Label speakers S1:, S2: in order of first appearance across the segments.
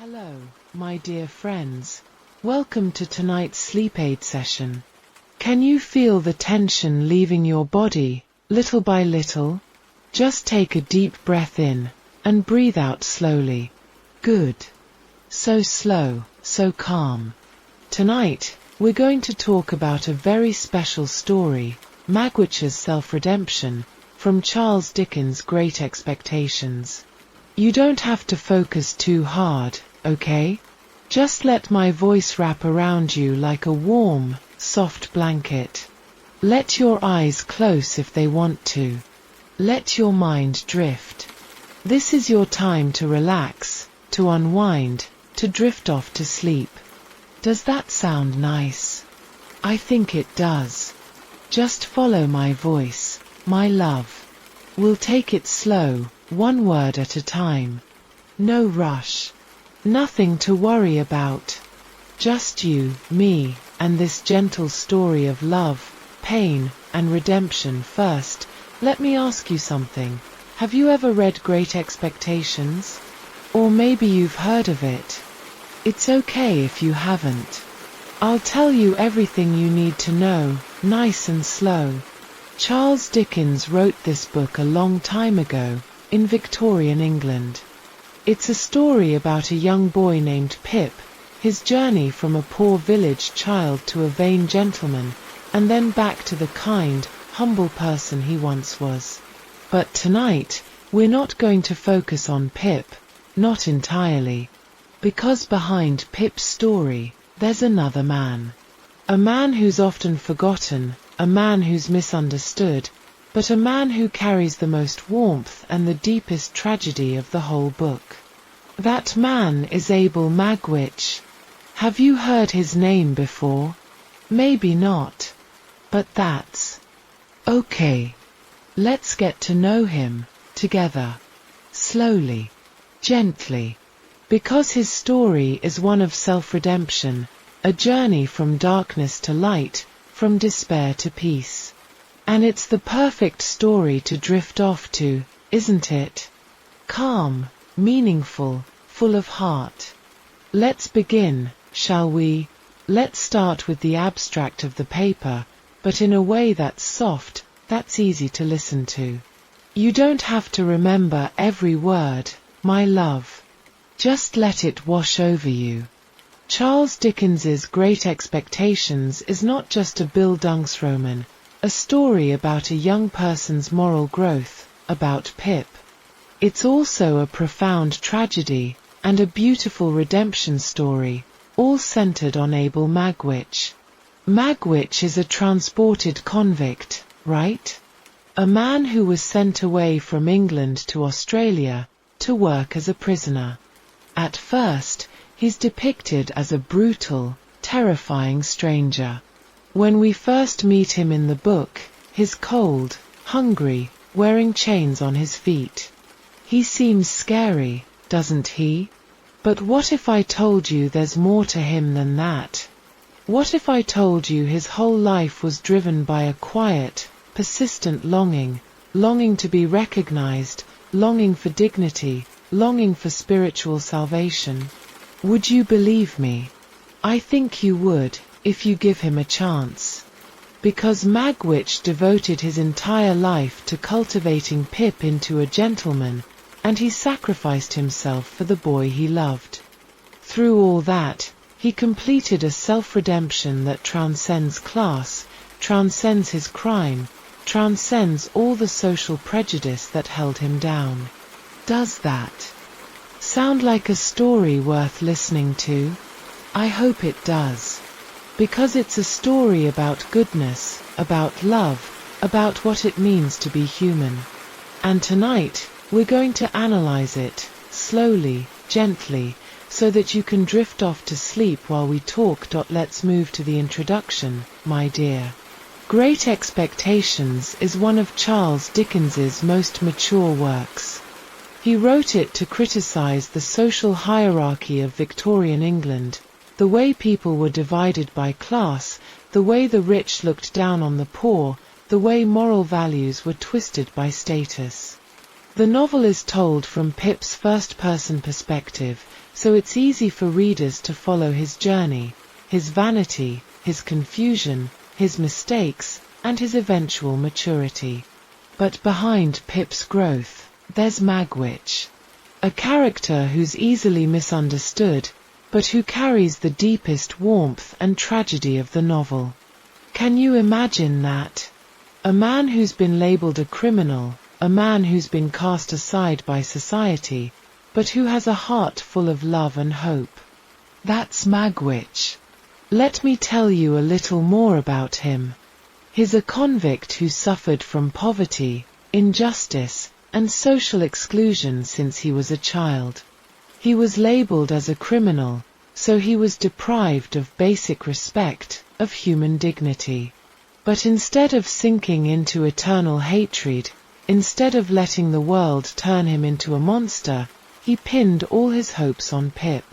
S1: Hello, my dear friends. Welcome to tonight's sleep aid session. Can you feel the tension leaving your body, little by little? Just take a deep breath in, and breathe out slowly. Good. So slow, so calm. Tonight, we're going to talk about a very special story, Magwitch's Self-Redemption, from Charles Dickens' Great Expectations. You don't have to focus too hard, okay? Just let my voice wrap around you like a warm, soft blanket. Let your eyes close if they want to. Let your mind drift. This is your time to relax, to unwind, to drift off to sleep. Does that sound nice? I think it does. Just follow my voice, my love. We'll take it slow, one word at a time. No rush. Nothing to worry about. Just you, me, and this gentle story of love, pain, and redemption. First, let me ask you something. Have you ever read Great Expectations? Or maybe you've heard of it. It's okay if you haven't. I'll tell you everything you need to know, nice and slow. Charles Dickens wrote this book a long time ago, in Victorian England. It's a story about a young boy named Pip, his journey from a poor village child to a vain gentleman, and then back to the kind, humble person he once was. But tonight, we're not going to focus on Pip, not entirely. Because behind Pip's story, there's another man. A man who's often forgotten, a man who's misunderstood, but a man who carries the most warmth and the deepest tragedy of the whole book. That man is Magwitch. Have you heard his name before? Maybe not. But that's okay. Let's get to know him, together. Slowly. Gently. Because his story is one of self-redemption, a journey from darkness to light, from despair to peace. And it's the perfect story to drift off to, isn't it? Calm, meaningful, full of heart. Let's begin, shall we? Let's start with the abstract of the paper, but in a way that's soft, that's easy to listen to. You don't have to remember every word, my love. Just let it wash over you. Charles Dickens's Great Expectations is not just a Bildungsroman, a story about a young person's moral growth, about Pip. It's also a profound tragedy, and a beautiful redemption story, all centered on Magwitch. Magwitch is a transported convict, right? A man who was sent away from England to Australia, to work as a prisoner. At first, he's depicted as a brutal, terrifying stranger. When we first meet him in the book, he's cold, hungry, wearing chains on his feet. He seems scary, doesn't he? But what if I told you there's more to him than that? What if I told you his whole life was driven by a quiet, persistent longing to be recognized, longing for dignity, longing for spiritual salvation? Would you believe me? I think you would, if you give him a chance. Because Magwitch devoted his entire life to cultivating Pip into a gentleman, and he sacrificed himself for the boy he loved. Through all that, he completed a self-redemption that transcends class, transcends his crime, transcends all the social prejudice that held him down. Does that sound like a story worth listening to? I hope it does. Because it's a story about goodness, about love, about what it means to be human. And tonight, we're going to analyze it, slowly, gently, so that you can drift off to sleep while we talk. Let's move to the introduction, my dear. Great Expectations is one of Charles Dickens's most mature works. He wrote it to criticize the social hierarchy of Victorian England, the way people were divided by class, the way the rich looked down on the poor, the way moral values were twisted by status. The novel is told from Pip's first-person perspective, so it's easy for readers to follow his journey, his vanity, his confusion, his mistakes, and his eventual maturity. But behind Pip's growth, there's Magwitch, a character who's easily misunderstood, but who carries the deepest warmth and tragedy of the novel. Can you imagine that? A man who's been labeled a criminal, a man who's been cast aside by society, but who has a heart full of love and hope. That's Magwitch. Let me tell you a little more about him. He's a convict who suffered from poverty, injustice, and social exclusion since he was a child. He was labeled as a criminal, so he was deprived of basic respect, of human dignity. But instead of sinking into eternal hatred, instead of letting the world turn him into a monster, he pinned all his hopes on Pip,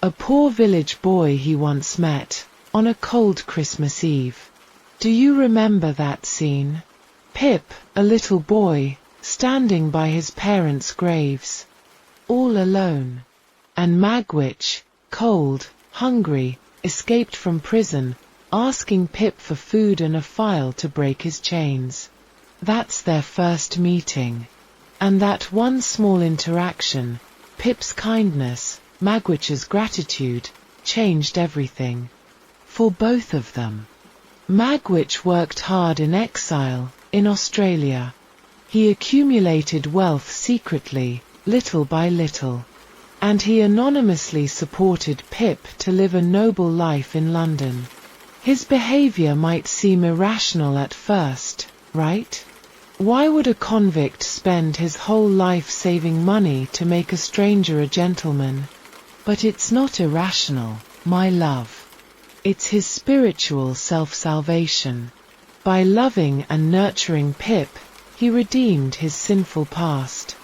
S1: a poor village boy he once met, on a cold Christmas Eve. Do you remember that scene? Pip, a little boy, standing by his parents' graves, all alone. And Magwitch, cold, hungry, escaped from prison, asking Pip for food and a file to break his chains. That's their first meeting. And that one small interaction, Pip's kindness, Magwitch's gratitude, changed everything. For both of them. Magwitch worked hard in exile, in Australia. He accumulated wealth secretly, little by little. And he anonymously supported Pip to live a noble life in London. His behavior might seem irrational at first, right? Why would a convict spend his whole life saving money to make a stranger a gentleman? But it's not irrational, my love. It's his spiritual self-salvation. By loving and nurturing Pip, he redeemed his sinful past.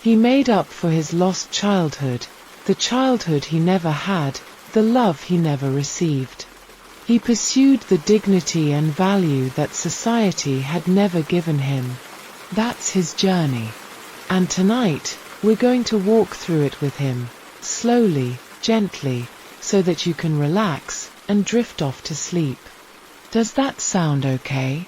S1: He made up for his lost childhood, the childhood he never had, the love he never received. He pursued the dignity and value that society had never given him. That's his journey. And tonight, we're going to walk through it with him, slowly, gently, so that you can relax and drift off to sleep. Does that sound okay?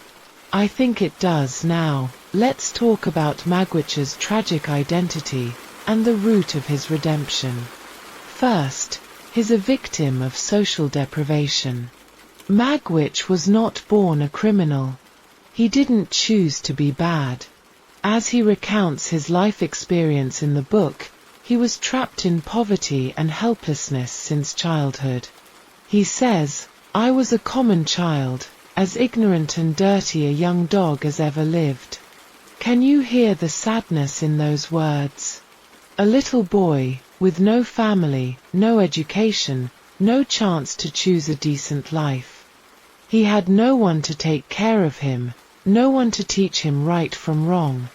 S1: I think it does. Now, let's talk about Magwitch's tragic identity and the root of his redemption. First, he's a victim of social deprivation. Magwitch was not born a criminal. He didn't choose to be bad. As he recounts his life experience in the book, he was trapped in poverty and helplessness since childhood. He says, "I was a common child, as ignorant and dirty a young dog as ever lived." Can you hear the sadness in those words? A little boy, with no family, no education, no chance to choose a decent life. He had no one to take care of him, no one to teach him right from wrong.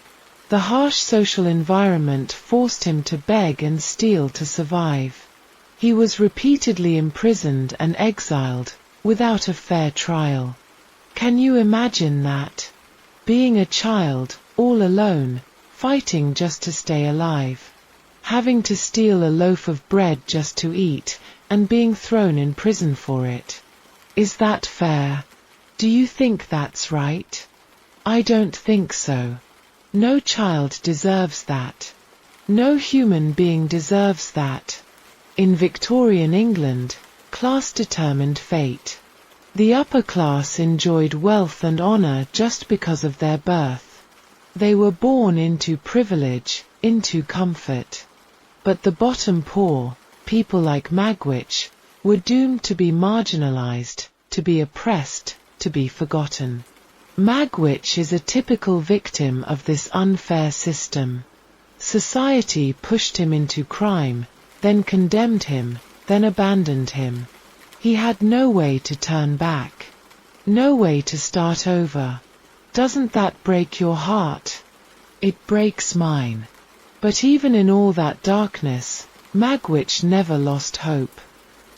S1: The harsh social environment forced him to beg and steal to survive. He was repeatedly imprisoned and exiled, without a fair trial. Can you imagine that? Being a child, all alone, fighting just to stay alive. Having to steal a loaf of bread just to eat, and being thrown in prison for it. Is that fair? Do you think that's right? I don't think so. No child deserves that. No human being deserves that. In Victorian England, class determined fate. The upper class enjoyed wealth and honor just because of their birth. They were born into privilege, into comfort. But the bottom poor, people like Magwitch, were doomed to be marginalized, to be oppressed, to be forgotten. Magwitch is a typical victim of this unfair system. Society pushed him into crime, then condemned him, then abandoned him. He had no way to turn back. No way to start over. Doesn't that break your heart? It breaks mine. But even in all that darkness, Magwitch never lost hope.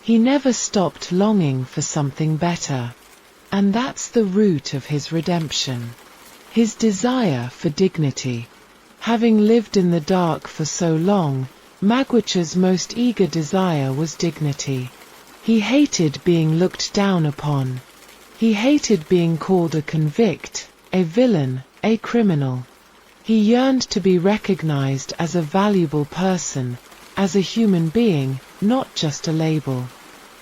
S1: He never stopped longing for something better. And that's the root of his redemption. His desire for dignity. Having lived in the dark for so long, Magwitch's most eager desire was dignity. He hated being looked down upon. He hated being called a convict, a villain, a criminal. He yearned to be recognized as a valuable person, as a human being, not just a label.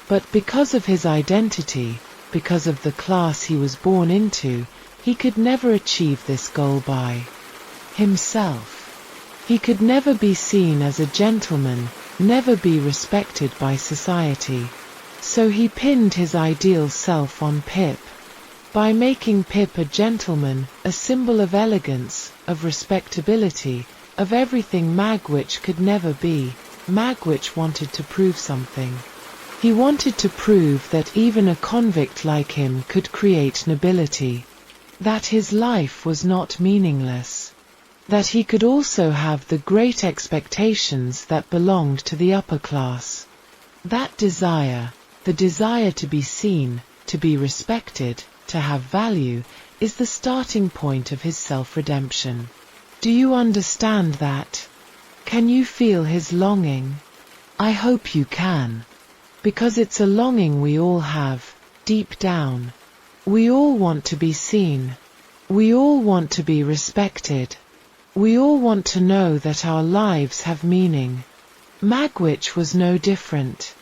S1: But because of his identity, because of the class he was born into, he could never achieve this goal by himself. He could never be seen as a gentleman, never be respected by society. So he pinned his ideal self on Pip. By making Pip a gentleman, a symbol of elegance, of respectability, of everything Magwitch could never be, Magwitch wanted to prove something. He wanted to prove that even a convict like him could create nobility. That his life was not meaningless. That he could also have the great expectations that belonged to the upper class. That desire, the desire to be seen, to be respected, to have value, is the starting point of his self-redemption. Do you understand that? Can you feel his longing? I hope you can. Because it's a longing we all have, deep down. We all want to be seen. We all want to be respected. We all want to know that our lives have meaning. Magwitch was no different.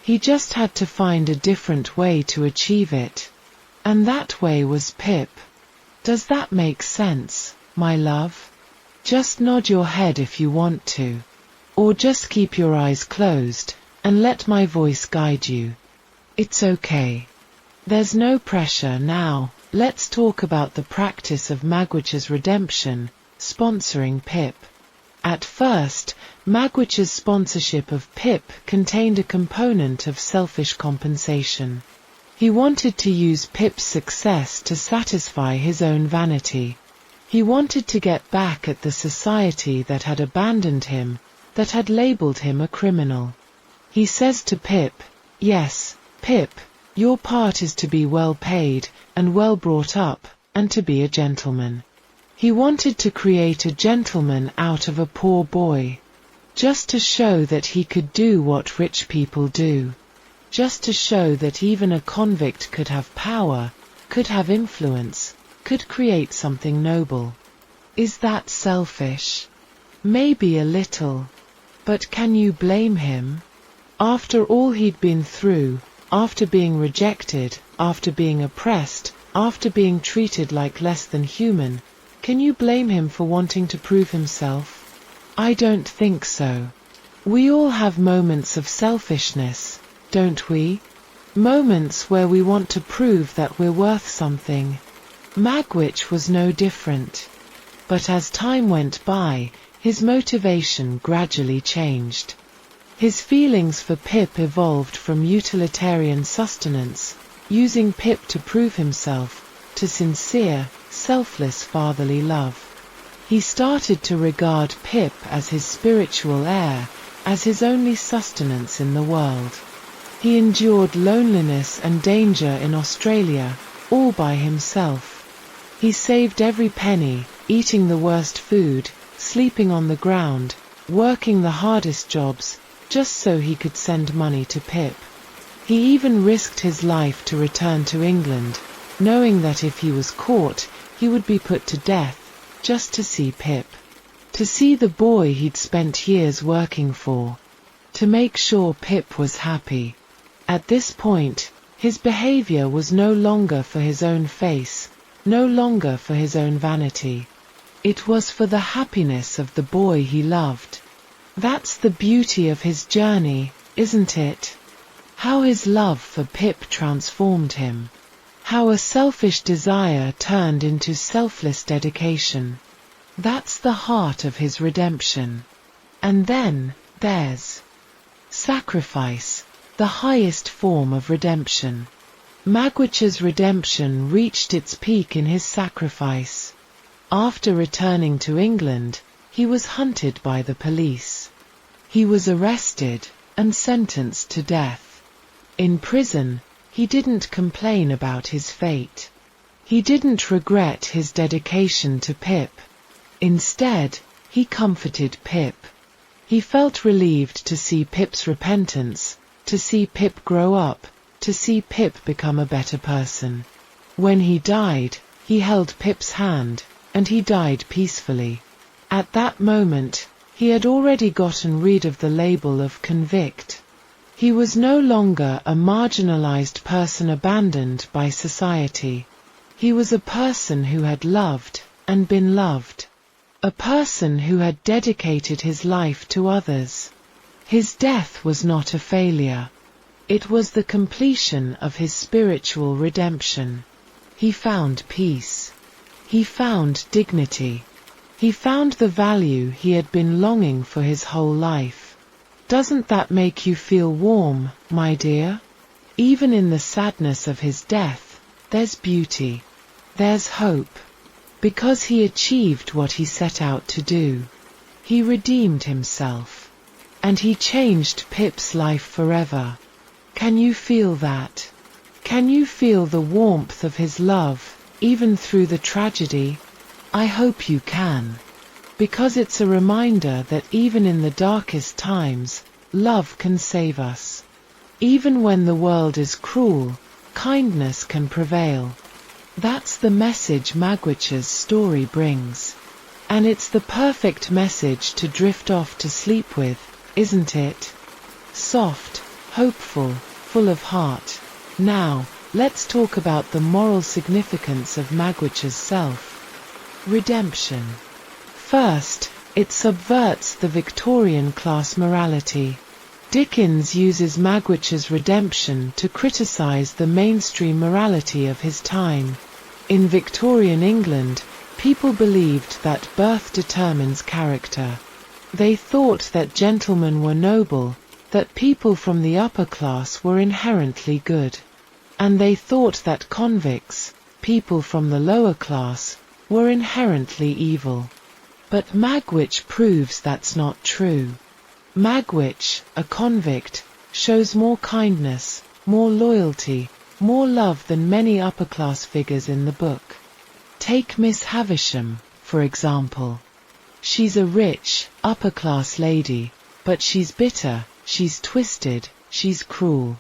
S1: He just had to find a different way to achieve it. And that way was Pip. Does that make sense, my love? Just nod your head if you want to. Or just keep your eyes closed, and let my voice guide you. It's okay. There's no pressure now. Let's talk about the practice of Magwitch's redemption, sponsoring Pip. At first, Magwitch's sponsorship of Pip contained a component of selfish compensation. He wanted to use Pip's success to satisfy his own vanity. He wanted to get back at the society that had abandoned him, that had labeled him a criminal. He says to Pip, "Yes, Pip, your part is to be well paid, and well brought up, and to be a gentleman." He wanted to create a gentleman out of a poor boy. Just to show that he could do what rich people do. Just to show that even a convict could have power, could have influence, could create something noble. Is that selfish? Maybe a little. But can you blame him? After all he'd been through, after being rejected, after being oppressed, after being treated like less than human, can you blame him for wanting to prove himself? I don't think so. We all have moments of selfishness, don't we? Moments where we want to prove that we're worth something. Magwitch was no different. But as time went by, his motivation gradually changed. His feelings for Pip evolved from utilitarian sustenance, using Pip to prove himself, to sincere, selfless fatherly love. He started to regard Pip as his spiritual heir, as his only sustenance in the world. He endured loneliness and danger in Australia, all by himself. He saved every penny, eating the worst food, sleeping on the ground, working the hardest jobs, just so he could send money to Pip. He even risked his life to return to England, knowing that if he was caught, he would be put to death, just to see Pip. To see the boy he'd spent years working for. To make sure Pip was happy. At this point, his behavior was no longer for his own face, no longer for his own vanity. It was for the happiness of the boy he loved. That's the beauty of his journey, isn't it? How his love for Pip transformed him. How a selfish desire turned into selfless dedication. That's the heart of his redemption. And then, there's sacrifice, the highest form of redemption. Magwitch's redemption reached its peak in his sacrifice. After returning to England, he was hunted by the police. He was arrested and sentenced to death. In prison, he didn't complain about his fate. He didn't regret his dedication to Pip. Instead, he comforted Pip. He felt relieved to see Pip's repentance, to see Pip grow up, to see Pip become a better person. When he died, he held Pip's hand, and he died peacefully. At that moment, he had already gotten rid of the label of convict. He was no longer a marginalized person abandoned by society. He was a person who had loved, and been loved. A person who had dedicated his life to others. His death was not a failure. It was the completion of his spiritual redemption. He found peace. He found dignity. He found the value he had been longing for his whole life. Doesn't that make you feel warm, my dear? Even in the sadness of his death, there's beauty. There's hope. Because he achieved what he set out to do. He redeemed himself. And he changed Pip's life forever. Can you feel that? Can you feel the warmth of his love, even through the tragedy? I hope you can. Because it's a reminder that even in the darkest times, love can save us. Even when the world is cruel, kindness can prevail. That's the message Magwitch's story brings. And it's the perfect message to drift off to sleep with, isn't it? Soft, hopeful, full of heart. Now, let's talk about the moral significance of Magwitch's self-redemption. First, it subverts the Victorian class morality. Dickens uses Magwitch's redemption to criticize the mainstream morality of his time. In Victorian England, people believed that birth determines character. They thought that gentlemen were noble, that people from the upper class were inherently good. And they thought that convicts, people from the lower class, were inherently evil. But Magwitch proves that's not true. Magwitch, a convict, shows more kindness, more loyalty, more love than many upper-class figures in the book. Take Miss Havisham, for example. She's a rich, upper-class lady, but she's bitter, she's twisted, she's cruel.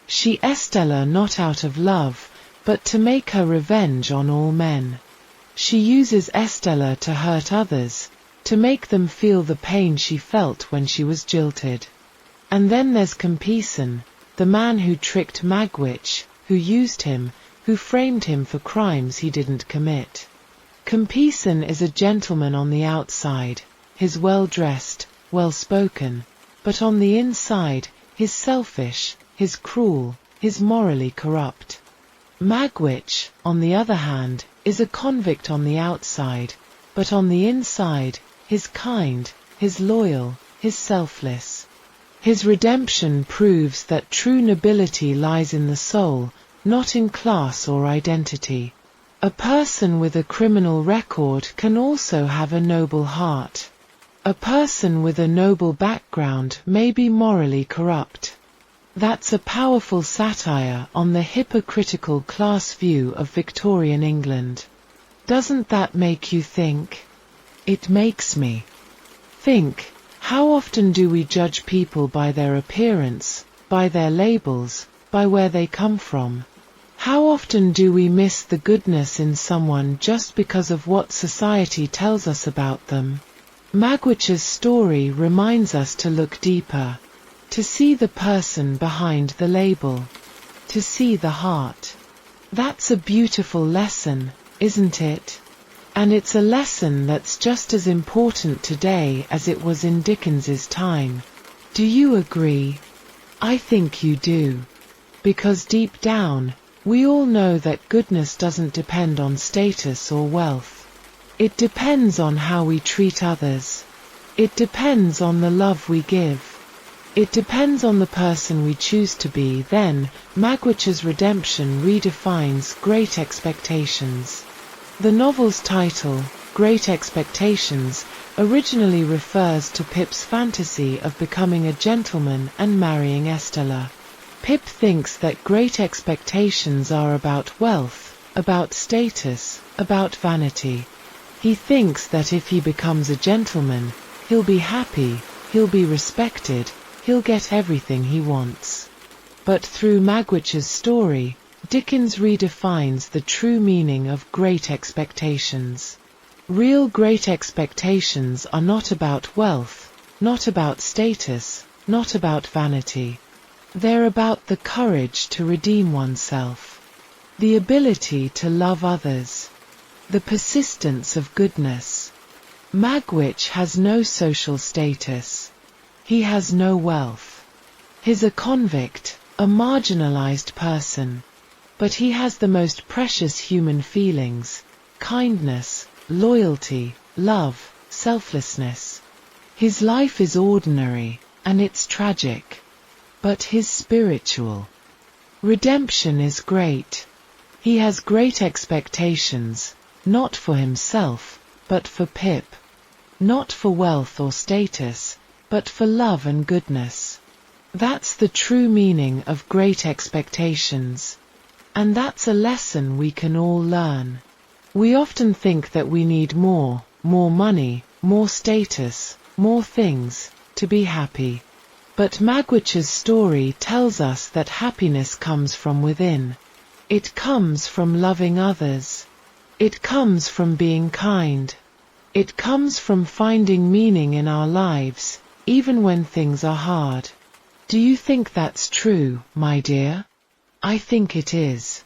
S1: She Estella not out of love, but to make her revenge on all men. She uses Estella to hurt others, to make them feel the pain she felt when she was jilted. And then there's Compeyson, the man who tricked Magwitch, who used him, who framed him for crimes he didn't commit. Compeyson is a gentleman on the outside, he's well-dressed, well-spoken, but on the inside, he's selfish, he's cruel, he's morally corrupt. Magwitch, on the other hand, is a convict on the outside, but on the inside, he's kind, he's loyal, he's selfless. His redemption proves that true nobility lies in the soul, not in class or identity. A person with a criminal record can also have a noble heart. A person with a noble background may be morally corrupt. That's a powerful satire on the hypocritical class view of Victorian England. Doesn't that make you think? It makes me think, how often do we judge people by their appearance, by their labels, by where they come from? How often do we miss the goodness in someone just because of what society tells us about them? Magwitch's story reminds us to look deeper, to see the person behind the label, to see the heart. That's a beautiful lesson, isn't it? And it's a lesson that's just as important today as it was in Dickens's time. Do you agree? I think you do. Because deep down, we all know that goodness doesn't depend on status or wealth. It depends on how we treat others. It depends on the love we give. It depends on the person we choose to be. Then, Magwitch's redemption redefines Great Expectations. The novel's title, Great Expectations, originally refers to Pip's fantasy of becoming a gentleman and marrying Estella. Pip thinks that great expectations are about wealth, about status, about vanity. He thinks that if he becomes a gentleman, he'll be happy, he'll be respected, he'll get everything he wants. But through Magwitch's story, Dickens redefines the true meaning of great expectations. Real great expectations are not about wealth, not about status, not about vanity. They're about the courage to redeem oneself, the ability to love others, the persistence of goodness. Magwitch has no social status. He has no wealth. He's a convict, a marginalized person. But he has the most precious human feelings: kindness, loyalty, love, selflessness. His life is ordinary, and it's tragic. But his spiritual redemption is great. He has great expectations, not for himself, but for Pip. Not for wealth or status, but for love and goodness. That's the true meaning of great expectations. And that's a lesson we can all learn. We often think that we need more money, more status, more things, to be happy. But Magwitch's story tells us that happiness comes from within. It comes from loving others. It comes from being kind. It comes from finding meaning in our lives, even when things are hard. Do you think that's true, my dear? I think it is.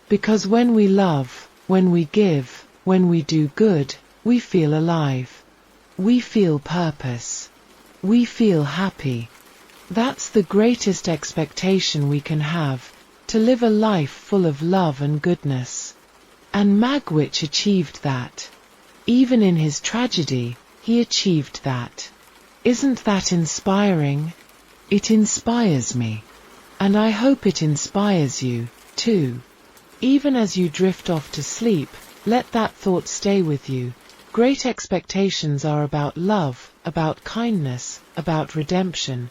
S1: Because when we love, when we give, when we do good, we feel alive. We feel purpose. We feel happy. That's the greatest expectation we can have, to live a life full of love and goodness. And Magwitch achieved that. Even in his tragedy, he achieved that. Isn't that inspiring? It inspires me. And I hope it inspires you, too. Even as you drift off to sleep, let that thought stay with you. Great expectations are about love, about kindness, about redemption.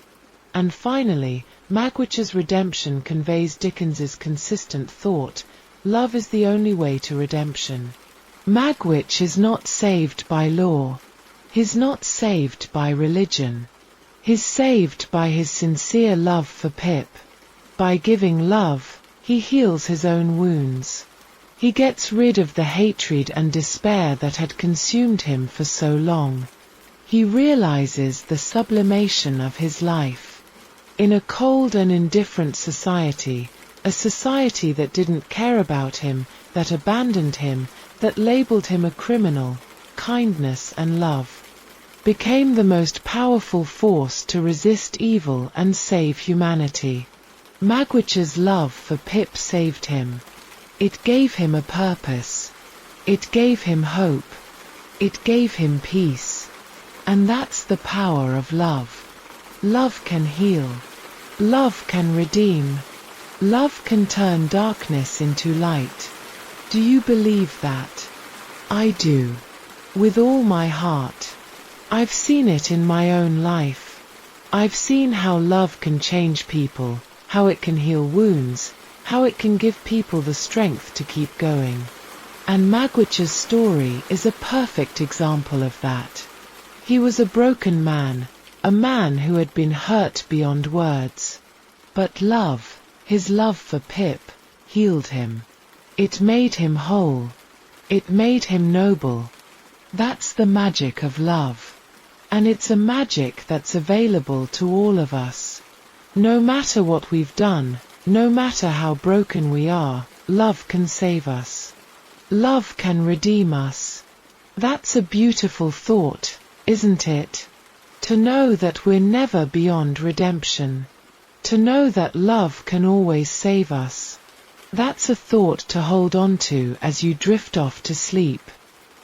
S1: And finally, Magwitch's redemption conveys Dickens's consistent thought: love is the only way to redemption. Magwitch is not saved by law. He's not saved by religion. He's saved by his sincere love for Pip. By giving love, he heals his own wounds. He gets rid of the hatred and despair that had consumed him for so long. He realizes the sublimation of his life. In a cold and indifferent society, a society that didn't care about him, that abandoned him, that labeled him a criminal, kindness and love became the most powerful force to resist evil and save humanity. Magwitch's love for Pip saved him. It gave him a purpose. It gave him hope. It gave him peace. And that's the power of love. Love can heal. Love can redeem. Love can turn darkness into light. Do you believe that? I do. With all my heart. I've seen it in my own life. I've seen how love can change people, how it can heal wounds, how it can give people the strength to keep going. And Magwitch's story is a perfect example of that. He was a broken man, a man who had been hurt beyond words. But love, his love for Pip, healed him. It made him whole. It made him noble. That's the magic of love. And it's a magic that's available to all of us. No matter what we've done, no matter how broken we are, love can save us. Love can redeem us. That's a beautiful thought, isn't it? To know that we're never beyond redemption. To know that love can always save us. That's a thought to hold on to as you drift off to sleep.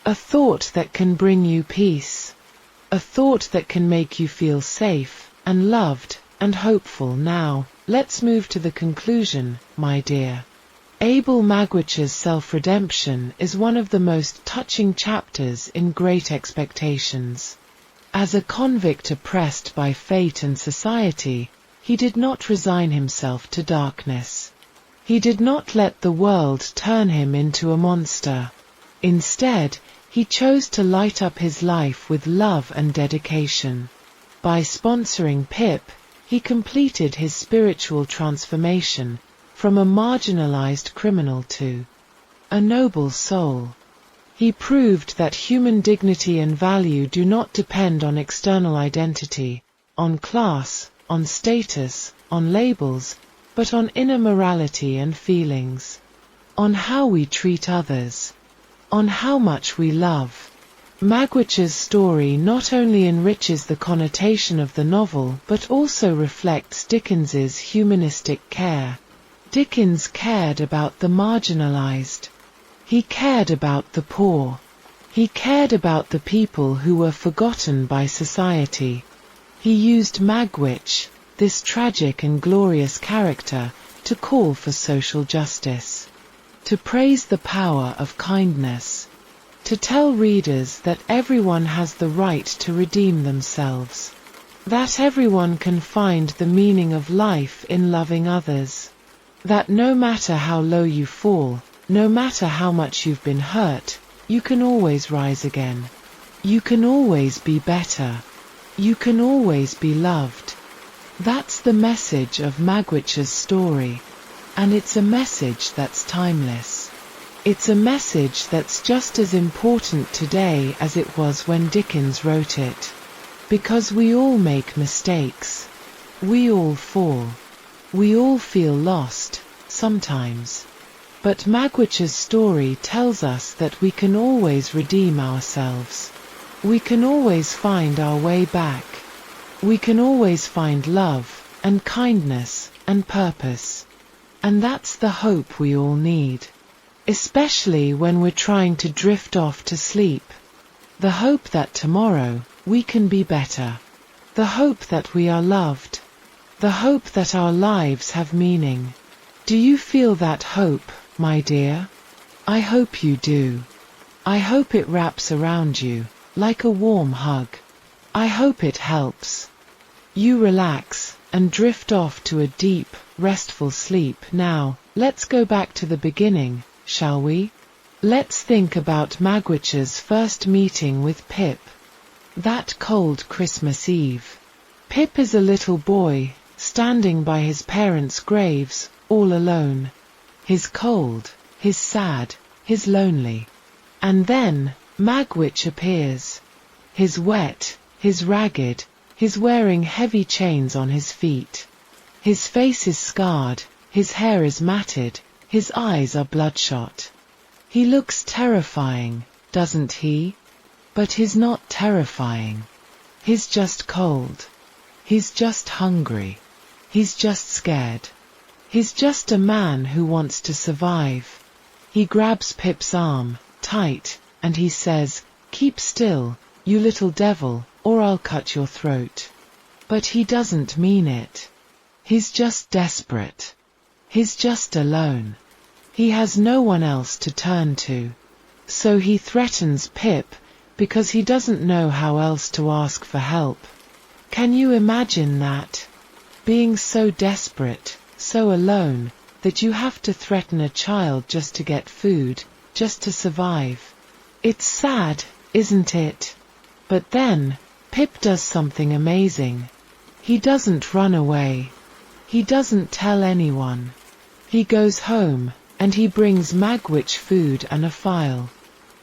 S1: A thought that can bring you peace. A thought that can make you feel safe, and loved, and hopeful. Now, let's move to the conclusion, my dear. Abel Magwitch's self-redemption is one of the most touching chapters in Great Expectations. As a convict oppressed by fate and society, he did not resign himself to darkness. He did not let the world turn him into a monster. Instead, he chose to light up his life with love and dedication. By sponsoring Pip, he completed his spiritual transformation, from a marginalized criminal to a noble soul. He proved that human dignity and value do not depend on external identity, on class, on status, on labels, but on inner morality and feelings, on how we treat others, on how much we love. Magwitch's story not only enriches the connotation of the novel but also reflects Dickens's humanistic care. Dickens cared about the marginalized. He cared about the poor. He cared about the people who were forgotten by society. He used Magwitch, this tragic and glorious character, to call for social justice, to praise the power of kindness, to tell readers that everyone has the right to redeem themselves, that everyone can find the meaning of life in loving others, that no matter how low you fall, no matter how much you've been hurt, you can always rise again. You can always be better. You can always be loved. That's the message of Magwitch's story. And it's a message that's timeless. It's a message that's just as important today as it was when Dickens wrote it. Because we all make mistakes. We all fall. We all feel lost, sometimes. But Magwitch's story tells us that we can always redeem ourselves. We can always find our way back. We can always find love, and kindness, and purpose. And that's the hope we all need. Especially when we're trying to drift off to sleep. The hope that tomorrow, we can be better. The hope that we are loved. The hope that our lives have meaning. Do you feel that hope, my dear? I hope you do. I hope it wraps around you, like a warm hug. I hope it helps you relax and drift off to a deep, restful sleep. Now, let's go back to the beginning, shall we? Let's think about Magwitch's first meeting with Pip. That cold Christmas Eve. Pip is a little boy, standing by his parents' graves, all alone. He's cold, he's sad, he's lonely. And then, Magwitch appears. He's wet, he's ragged, he's wearing heavy chains on his feet. His face is scarred, his hair is matted, his eyes are bloodshot. He looks terrifying, doesn't he? But he's not terrifying. He's just cold. He's just hungry. He's just scared. He's just a man who wants to survive. He grabs Pip's arm, tight, and he says, "Keep still, you little devil, or I'll cut your throat." But he doesn't mean it. He's just desperate. He's just alone. He has no one else to turn to. So he threatens Pip, because he doesn't know how else to ask for help. Can you imagine that? Being so desperate, so alone, that you have to threaten a child just to get food, just to survive. It's sad, isn't it? But then, Pip does something amazing. He doesn't run away. He doesn't tell anyone. He goes home, and he brings Magwitch food and a file.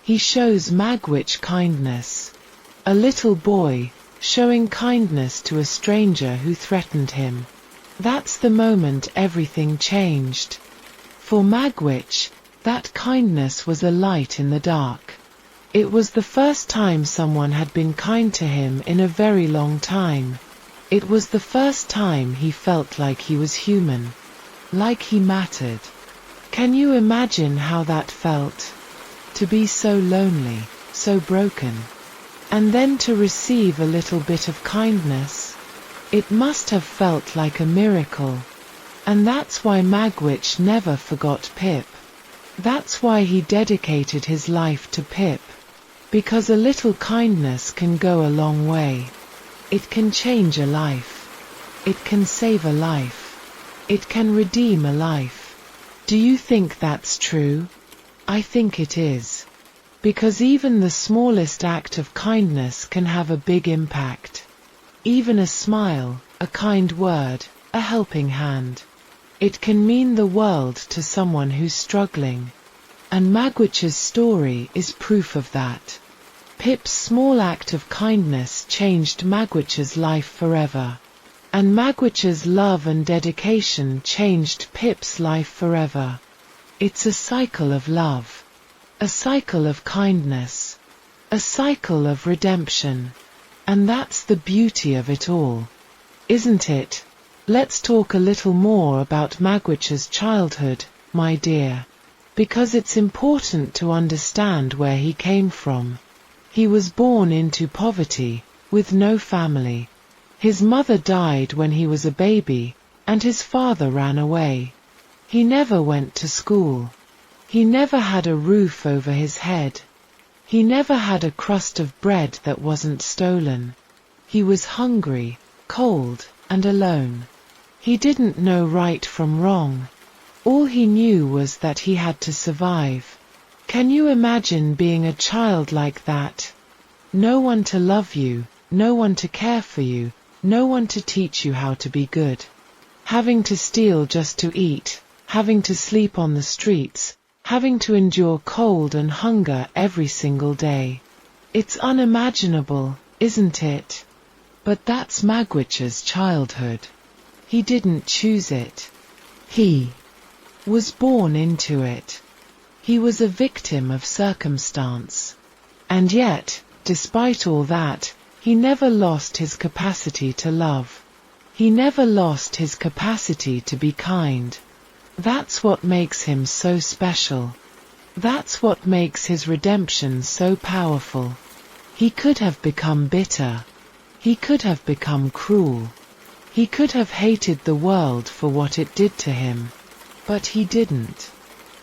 S1: He shows Magwitch kindness. A little boy, showing kindness to a stranger who threatened him. That's the moment everything changed. For Magwitch, that kindness was a light in the dark. It was the first time someone had been kind to him in a very long time. It was the first time he felt like he was human. Like he mattered. Can you imagine how that felt? To be so lonely, so broken. And then to receive a little bit of kindness. It must have felt like a miracle. And that's why Magwitch never forgot Pip. That's why he dedicated his life to Pip. Because a little kindness can go a long way. It can change a life. It can save a life. It can redeem a life. Do you think that's true? I think it is. Because even the smallest act of kindness can have a big impact. Even a smile, a kind word, a helping hand. It can mean the world to someone who's struggling. And Magwitch's story is proof of that. Pip's small act of kindness changed Magwitch's life forever. And Magwitch's love and dedication changed Pip's life forever. It's a cycle of love. A cycle of kindness. A cycle of redemption. And that's the beauty of it all. Isn't it? Let's talk a little more about Magwitch's childhood, my dear. Because it's important to understand where he came from. He was born into poverty, with no family. His mother died when he was a baby, and his father ran away. He never went to school. He never had a roof over his head. He never had a crust of bread that wasn't stolen. He was hungry, cold, and alone. He didn't know right from wrong. All he knew was that he had to survive. Can you imagine being a child like that? No one to love you, no one to care for you, no one to teach you how to be good. Having to steal just to eat, having to sleep on the streets, having to endure cold and hunger every single day. It's unimaginable, isn't it? But that's Magwitch's childhood. He didn't choose it. He was born into it. He was a victim of circumstance. And yet, despite all that, he never lost his capacity to love. He never lost his capacity to be kind. That's what makes him so special. That's what makes his redemption so powerful. He could have become bitter. He could have become cruel. He could have hated the world for what it did to him. But he didn't.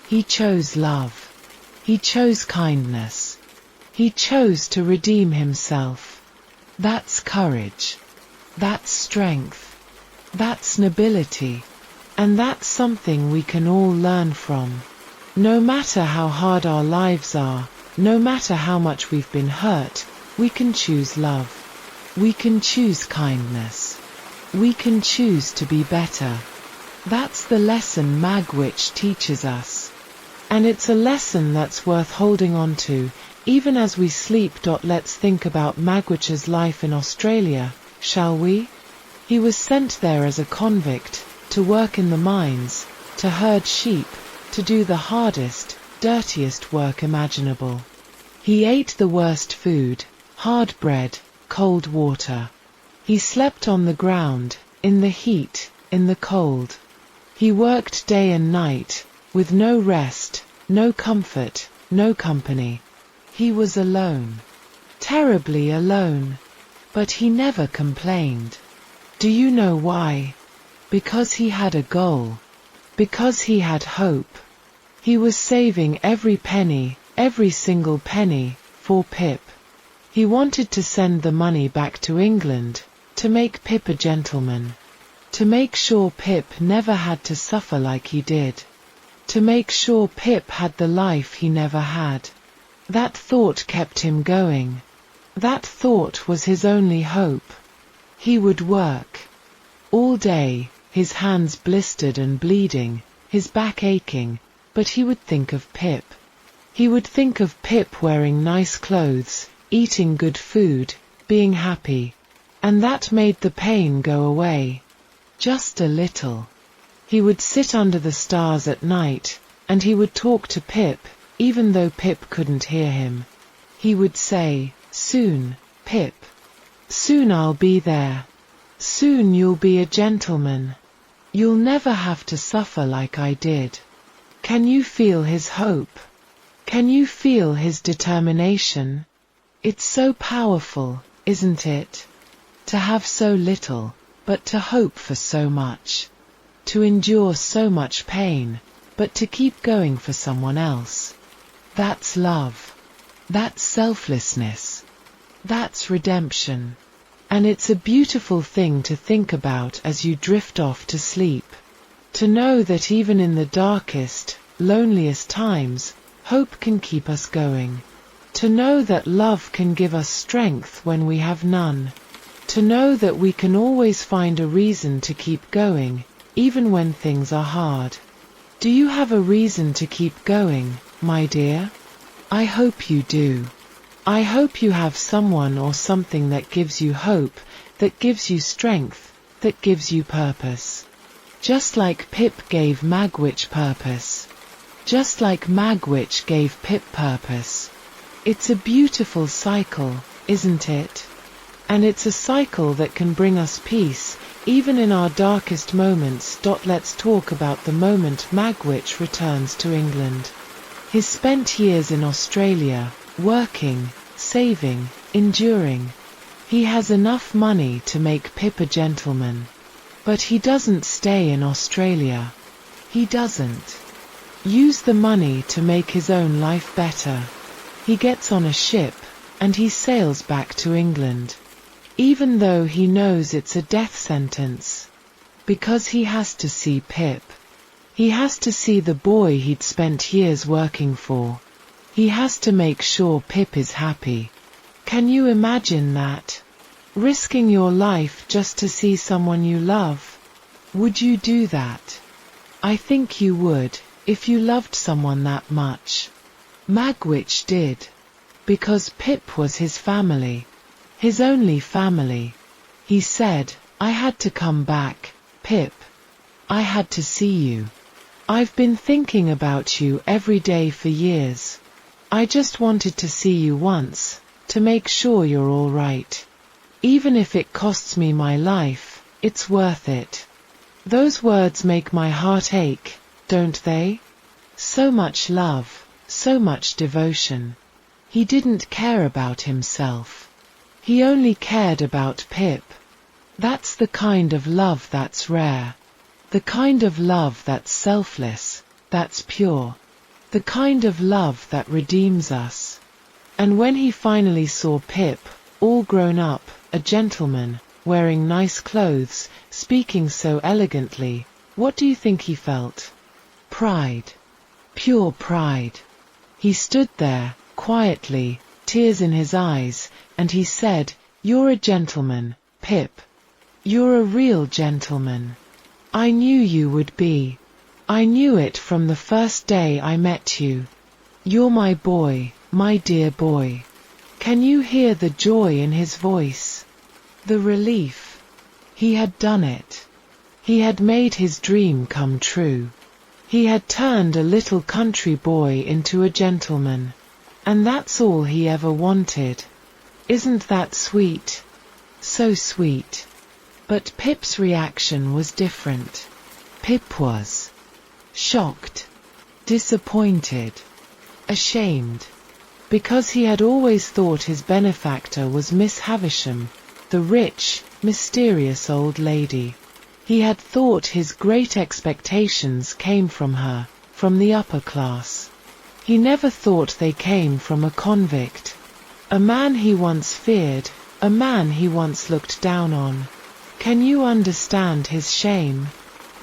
S1: He chose love. He chose kindness. He chose to redeem himself. That's courage. That's strength. That's nobility. And that's something we can all learn from. No matter how hard our lives are, no matter how much we've been hurt, we can choose love. We can choose kindness. We can choose to be better. That's the lesson Magwitch teaches us. And it's a lesson that's worth holding on to, even as we sleep. Let's think about Magwitch's life in Australia, shall we? He was sent there as a convict, to work in the mines, to herd sheep, to do the hardest, dirtiest work imaginable. He ate the worst food, hard bread, cold water. He slept on the ground, in the heat, in the cold. He worked day and night, with no rest, no comfort, no company. He was alone. Terribly alone. But he never complained. Do you know why? Because he had a goal. Because he had hope. He was saving every penny, every single penny, for Pip. He wanted to send the money back to England, to make Pip a gentleman. To make sure Pip never had to suffer like he did. To make sure Pip had the life he never had. That thought kept him going. That thought was his only hope. He would work. All day, his hands blistered and bleeding, his back aching, but he would think of Pip. He would think of Pip wearing nice clothes, eating good food, being happy. And that made the pain go away. Just a little. He would sit under the stars at night, and he would talk to Pip, even though Pip couldn't hear him. He would say, "Soon, Pip. Soon I'll be there. Soon you'll be a gentleman. You'll never have to suffer like I did." Can you feel his hope? Can you feel his determination? It's so powerful, isn't it? To have so little, but to hope for so much. To endure so much pain, but to keep going for someone else. That's love. That's selflessness. That's redemption. And it's a beautiful thing to think about as you drift off to sleep. To know that even in the darkest, loneliest times, hope can keep us going. To know that love can give us strength when we have none. To know that we can always find a reason to keep going, even when things are hard. Do you have a reason to keep going, my dear? I hope you do. I hope you have someone or something that gives you hope, that gives you strength, that gives you purpose. Just like Pip gave Magwitch purpose. Just like Magwitch gave Pip purpose. It's a beautiful cycle, isn't it? And it's a cycle that can bring us peace, even in our darkest moments. Let's talk about the moment Magwitch returns to England. His spent years in Australia, working, saving, enduring. He has enough money to make Pip a gentleman. But he doesn't stay in Australia. He doesn't use the money to make his own life better. He gets on a ship, and he sails back to England. Even though he knows it's a death sentence. Because he has to see Pip. He has to see the boy he'd spent years working for. He has to make sure Pip is happy. Can you imagine that? Risking your life just to see someone you love? Would you do that? I think you would, if you loved someone that much. Magwitch did. Because Pip was his family. His only family. He said, I had to come back, Pip. I had to see you. I've been thinking about you every day for years. I just wanted to see you once, to make sure you're all right. Even if it costs me my life, it's worth it. Those words make my heart ache, don't they? So much love, so much devotion. He didn't care about himself. He only cared about Pip. That's the kind of love that's rare. The kind of love that's selfless, that's pure. The kind of love that redeems us. And when he finally saw Pip, all grown up, a gentleman, wearing nice clothes, speaking so elegantly, what do you think he felt? Pride. Pure pride. He stood there, quietly, tears in his eyes, and he said, You're a gentleman, Pip. You're a real gentleman. I knew you would be. I knew it from the first day I met you. You're my boy, my dear boy. Can you hear the joy in his voice? The relief. He had done it. He had made his dream come true. He had turned a little country boy into a gentleman. And that's all he ever wanted. Isn't that sweet? So sweet. But Pip's reaction was different. Pip was shocked, disappointed, ashamed. Because he had always thought his benefactor was Miss Havisham, the rich, mysterious old lady. He had thought his great expectations came from her, from the upper class. He never thought they came from a convict. A man he once feared, a man he once looked down on. Can you understand his shame?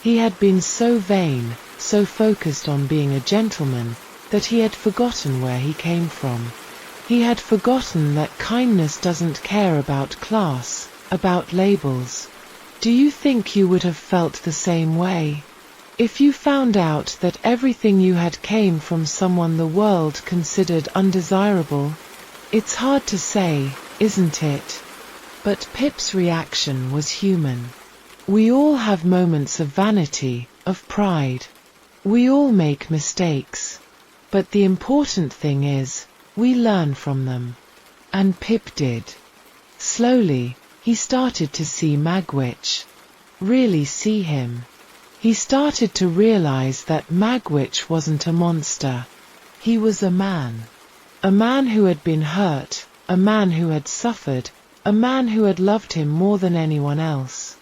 S1: He had been so vain, so focused on being a gentleman, that he had forgotten where he came from. He had forgotten that kindness doesn't care about class, about labels. Do you think you would have felt the same way? If you found out that everything you had came from someone the world considered undesirable? It's hard to say, isn't it? But Pip's reaction was human. We all have moments of vanity, of pride. We all make mistakes. But the important thing is, we learn from them. And Pip did. Slowly, he started to see Magwitch. Really see him. He started to realize that Magwitch wasn't a monster. He was a man. A man who had been hurt, a man who had suffered, a man who had loved him more than anyone else.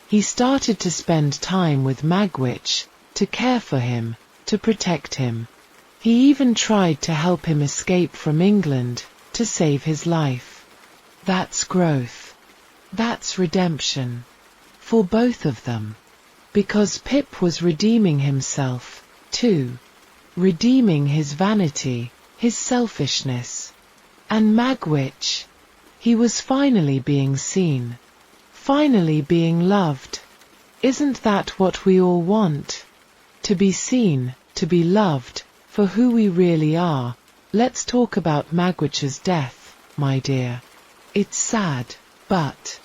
S1: He started to spend time with Magwitch, to care for him, to protect him. He even tried to help him escape from England, to save his life. That's growth. That's redemption. For both of them. Because Pip was redeeming himself, too. Redeeming his vanity, his selfishness. And Magwitch. He was finally being seen. Finally being loved. Isn't that what we all want? To be seen, to be loved, for who we really are. Let's talk about Magwitch's death, my dear. It's sad, but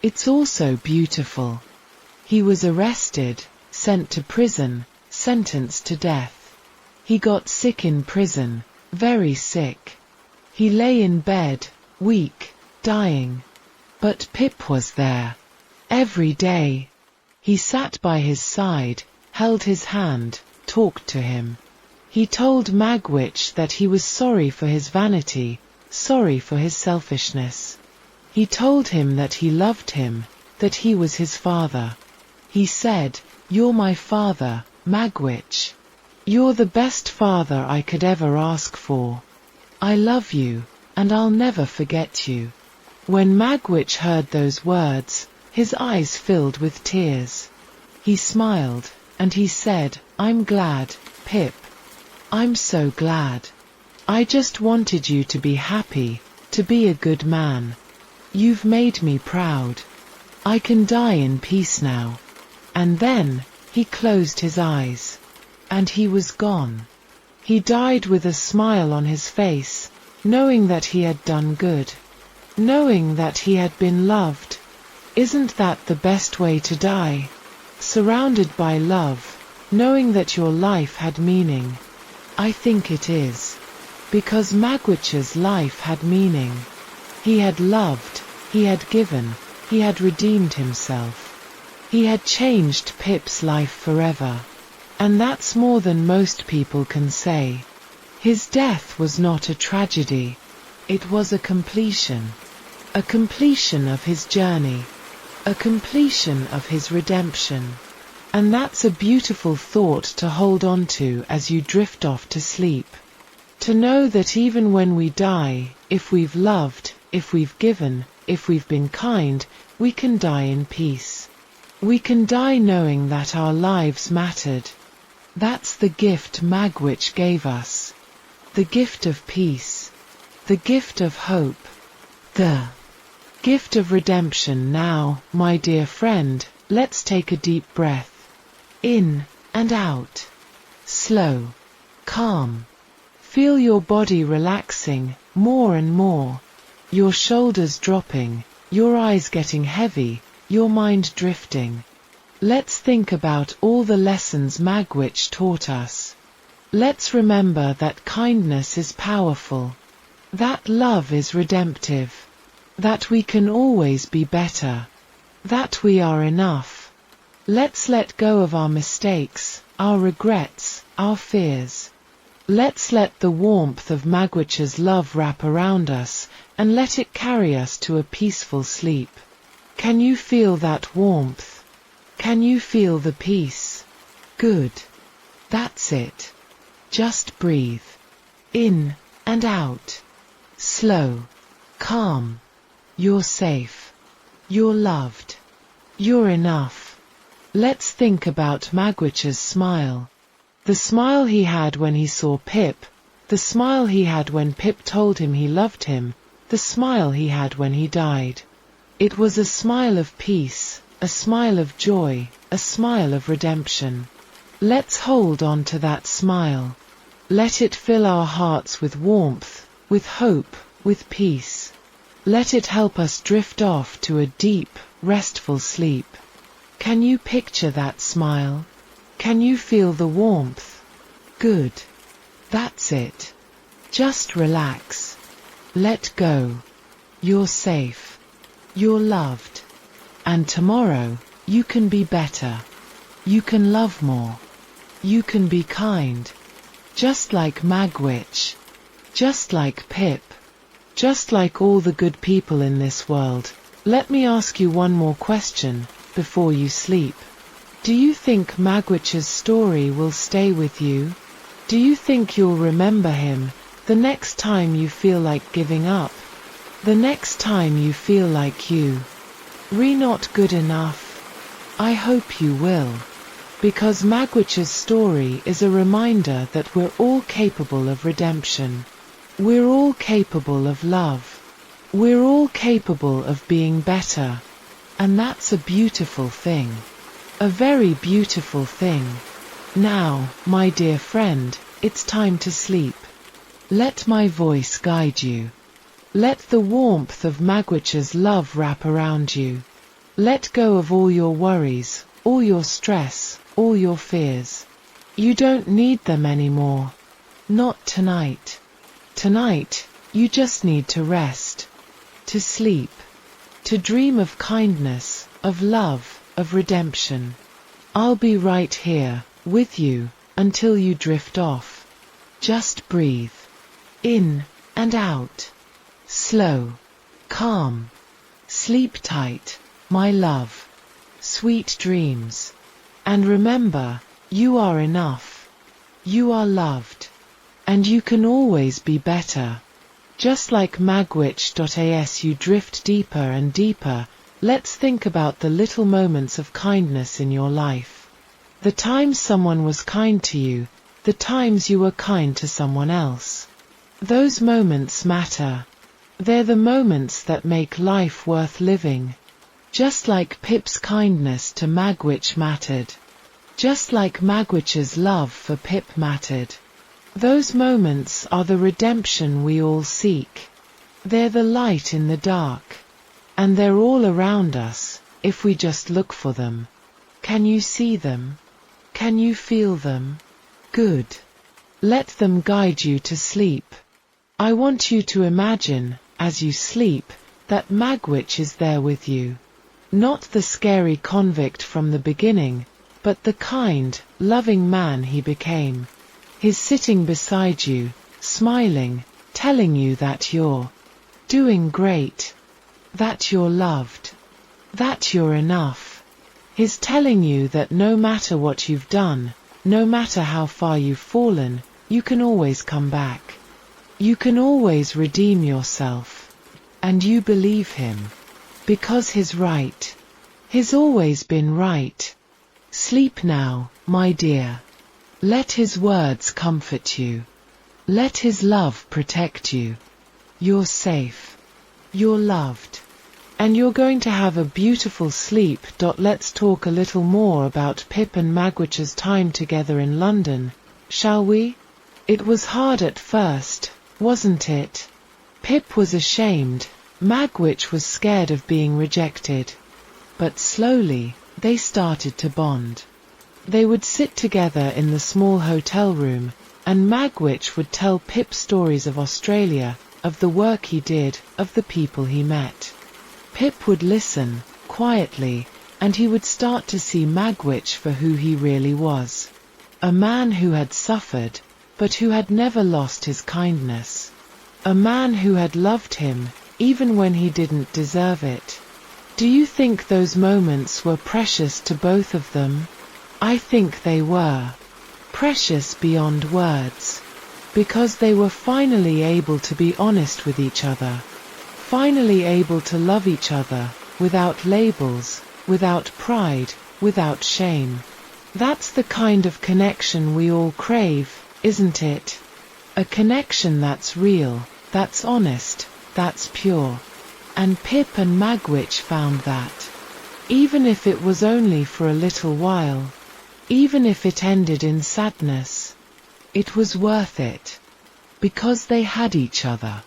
S1: it's also beautiful. He was arrested, sent to prison, sentenced to death. He got sick in prison, very sick. He lay in bed, weak, dying. But Pip was there. Every day. He sat by his side, held his hand, talked to him. He told Magwitch that he was sorry for his vanity, sorry for his selfishness. He told him that he loved him, that he was his father. He said, "You're my father, Magwitch. You're the best father I could ever ask for. I love you, and I'll never forget you." When Magwitch heard those words, his eyes filled with tears. He smiled, and he said, "I'm glad, Pip. I'm so glad. I just wanted you to be happy, to be a good man. You've made me proud. I can die in peace now." And then, he closed his eyes. And he was gone. He died with a smile on his face, knowing that he had done good. Knowing that he had been loved. Isn't that the best way to die? Surrounded by love, knowing that your life had meaning. I think it is. Because Magwitch's life had meaning. He had loved, he had given, he had redeemed himself. He had changed Pip's life forever. And that's more than most people can say. His death was not a tragedy. It was a completion. A completion of his journey. A completion of his redemption. And that's a beautiful thought to hold on to as you drift off to sleep. To know that even when we die, if we've loved, if we've given, if we've been kind, we can die in peace. We can die knowing that our lives mattered. That's the gift Magwitch gave us. The gift of peace. The gift of hope. The gift of redemption. Now, my dear friend, let's take a deep breath. In and out. Slow. Calm. Feel your body relaxing, more and more. Your shoulders dropping, your eyes getting heavy, your mind drifting. Let's think about all the lessons Magwitch taught us. Let's remember that kindness is powerful. That love is redemptive. That we can always be better. That we are enough. Let's let go of our mistakes, our regrets, our fears. Let's let the warmth of Magwitch's love wrap around us, and let it carry us to a peaceful sleep. Can you feel that warmth? Can you feel the peace? Good. That's it. Just breathe. In and out. Slow. Calm. You're safe. You're loved. You're enough. Let's think about Magwitch's smile. The smile he had when he saw Pip. The smile he had when Pip told him he loved him. The smile he had when he died. It was a smile of peace. A smile of joy, a smile of redemption. Let's hold on to that smile. Let it fill our hearts with warmth, with hope, with peace. Let it help us drift off to a deep, restful sleep. Can you picture that smile? Can you feel the warmth? Good. That's it. Just relax. Let go. You're safe. You're loved. And tomorrow, you can be better. You can love more. You can be kind. Just like Magwitch. Just like Pip. Just like all the good people in this world. Let me ask you one more question, before you sleep. Do you think Magwitch's story will stay with you? Do you think you'll remember him, the next time you feel like giving up? The next time you feel like not good enough? I hope you will. Because Magwitch's story is a reminder that we're all capable of redemption. We're all capable of love. We're all capable of being better. And that's a beautiful thing. A very beautiful thing. Now, my dear friend, it's time to sleep. Let my voice guide you. Let the warmth of Magwitch's love wrap around you. Let go of all your worries, all your stress, all your fears. You don't need them anymore. Not tonight. Tonight, you just need to rest. To sleep. To dream of kindness, of love, of redemption. I'll be right here, with you, until you drift off. Just breathe. In and out. Slow. Calm. Sleep tight, my love. Sweet dreams. And remember, you are enough. You are loved. And you can always be better. Just like Magwitch.as you drift deeper and deeper, let's think about the little moments of kindness in your life. The times someone was kind to you, the times you were kind to someone else. Those moments matter. They're the moments that make life worth living. Just like Pip's kindness to Magwitch mattered. Just like Magwitch's love for Pip mattered. Those moments are the redemption we all seek. They're the light in the dark. And they're all around us, if we just look for them. Can you see them? Can you feel them? Good. Let them guide you to sleep. I want you to imagine, as you sleep, that Magwitch is there with you. Not the scary convict from the beginning, but the kind, loving man he became. He's sitting beside you, smiling, telling you that you're doing great, that you're loved, that you're enough. He's telling you that no matter what you've done, no matter how far you've fallen, you can always come back. You can always redeem yourself. And you believe him. Because he's right. He's always been right. Sleep now, my dear. Let his words comfort you. Let his love protect you. You're safe. You're loved. And you're going to have a beautiful sleep. Let's talk a little more about Pip and Magwitch's time together in London, shall we? It was hard at first, wasn't it? Pip was ashamed. Magwitch was scared of being rejected. But slowly, they started to bond. They would sit together in the small hotel room, and Magwitch would tell Pip stories of Australia, of the work he did, of the people he met. Pip would listen, quietly, and he would start to see Magwitch for who he really was. A man who had suffered, but who had never lost his kindness. A man who had loved him, even when he didn't deserve it. Do you think those moments were precious to both of them? I think they were. Precious beyond words. Because they were finally able to be honest with each other. Finally able to love each other, without labels, without pride, without shame. That's the kind of connection we all crave, isn't it? A connection that's real, that's honest, that's pure. And Pip and Magwitch found that. Even if it was only for a little while. Even if it ended in sadness. It was worth it. Because they had each other.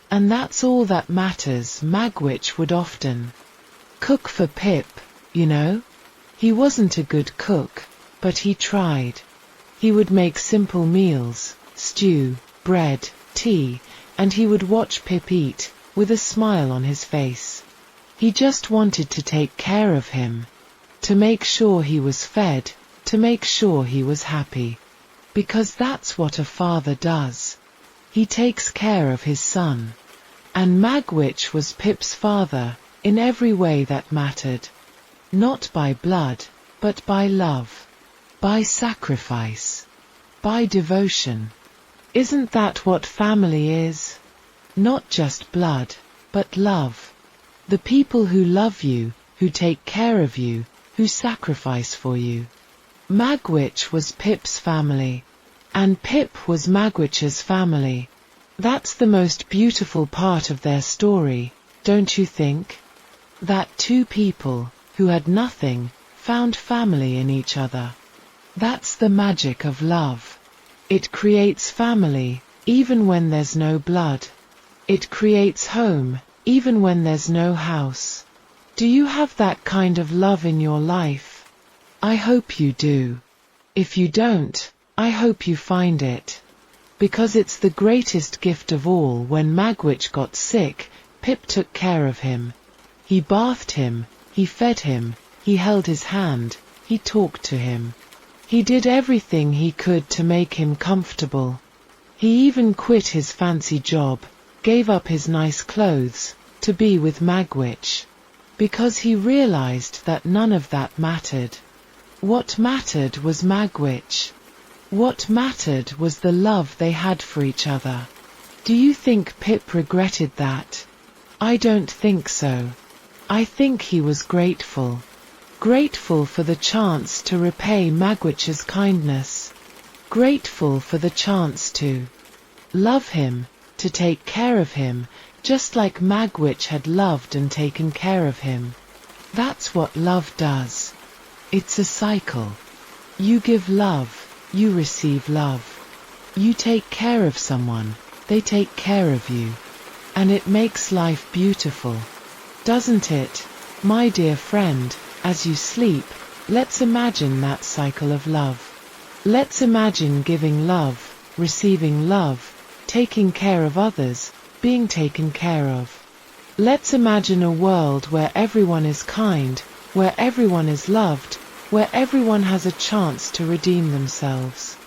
S1: And that's all that matters. Magwitch would often cook for Pip, you know? He wasn't a good cook, but he tried. He would make simple meals, stew, bread, tea, and he would watch Pip eat, with a smile on his face. He just wanted to take care of him. To make sure he was fed, to make sure he was happy. Because that's what a father does. He takes care of his son. And Magwitch was Pip's father, in every way that mattered. Not by blood, but by love. By sacrifice. By devotion. Isn't that what family is? Not just blood, but love. The people who love you, who take care of you, who sacrifice for you. Magwitch was Pip's family. And Pip was Magwitch's family. That's the most beautiful part of their story, don't you think? That two people, who had nothing, found family in each other. That's the magic of love. It creates family, even when there's no blood. It creates home, even when there's no house. Do you have that kind of love in your life? I hope you do. If you don't, I hope you find it. Because it's the greatest gift of all. When Magwitch got sick, Pip took care of him. He bathed him, he fed him, he held his hand, he talked to him. He did everything he could to make him comfortable. He even quit his fancy job, gave up his nice clothes, to be with Magwitch. Because he realized that none of that mattered. What mattered was Magwitch. What mattered was the love they had for each other. Do you think Pip regretted that? I don't think so. I think he was grateful. Grateful for the chance to repay Magwitch's kindness. Grateful for the chance to love him, to take care of him, just like Magwitch had loved and taken care of him. That's what love does. It's a cycle. You give love, you receive love. You take care of someone, they take care of you. And it makes life beautiful. Doesn't it? My dear friend, as you sleep, let's imagine that cycle of love. Let's imagine giving love, receiving love, taking care of others, being taken care of. Let's imagine a world where everyone is kind, where everyone is loved, where everyone has a chance to redeem themselves.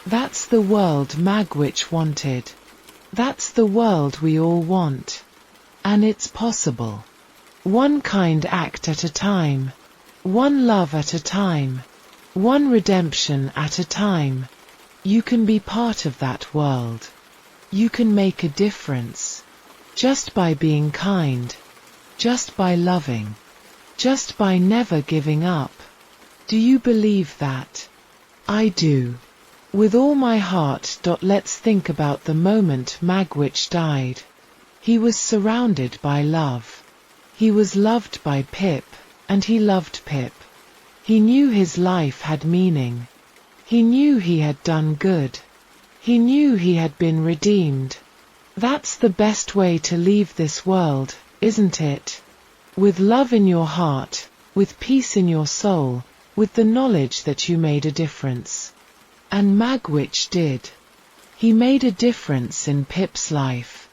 S1: That's the world Magwitch wanted. That's the world we all want. And it's possible. One kind act at a time. One love at a time. One redemption at a time. You can be part of that world. You can make a difference. Just by being kind. Just by loving. Just by never giving up. Do you believe that? I do. With all my heart. Let's think about the moment Magwitch died. He was surrounded by love. He was loved by Pip, and he loved Pip. He knew his life had meaning. He knew he had done good. He knew he had been redeemed. That's the best way to leave this world, isn't it? With love in your heart, with peace in your soul, with the knowledge that you made a difference. And Magwitch did. He made a difference in Pip's life.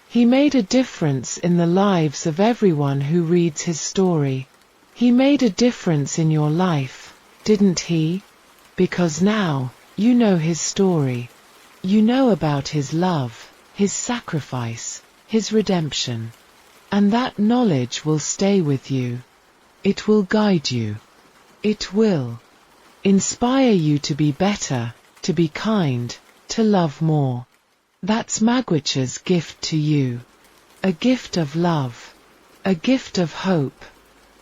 S1: He made a difference in the lives of everyone who reads his story. He made a difference in your life, didn't he? Because now, you know his story. You know about his love, his sacrifice, his redemption. And that knowledge will stay with you. It will guide you. It will inspire you to be better, to be kind, to love more. That's Magwitch's gift to you. A gift of love. A gift of hope.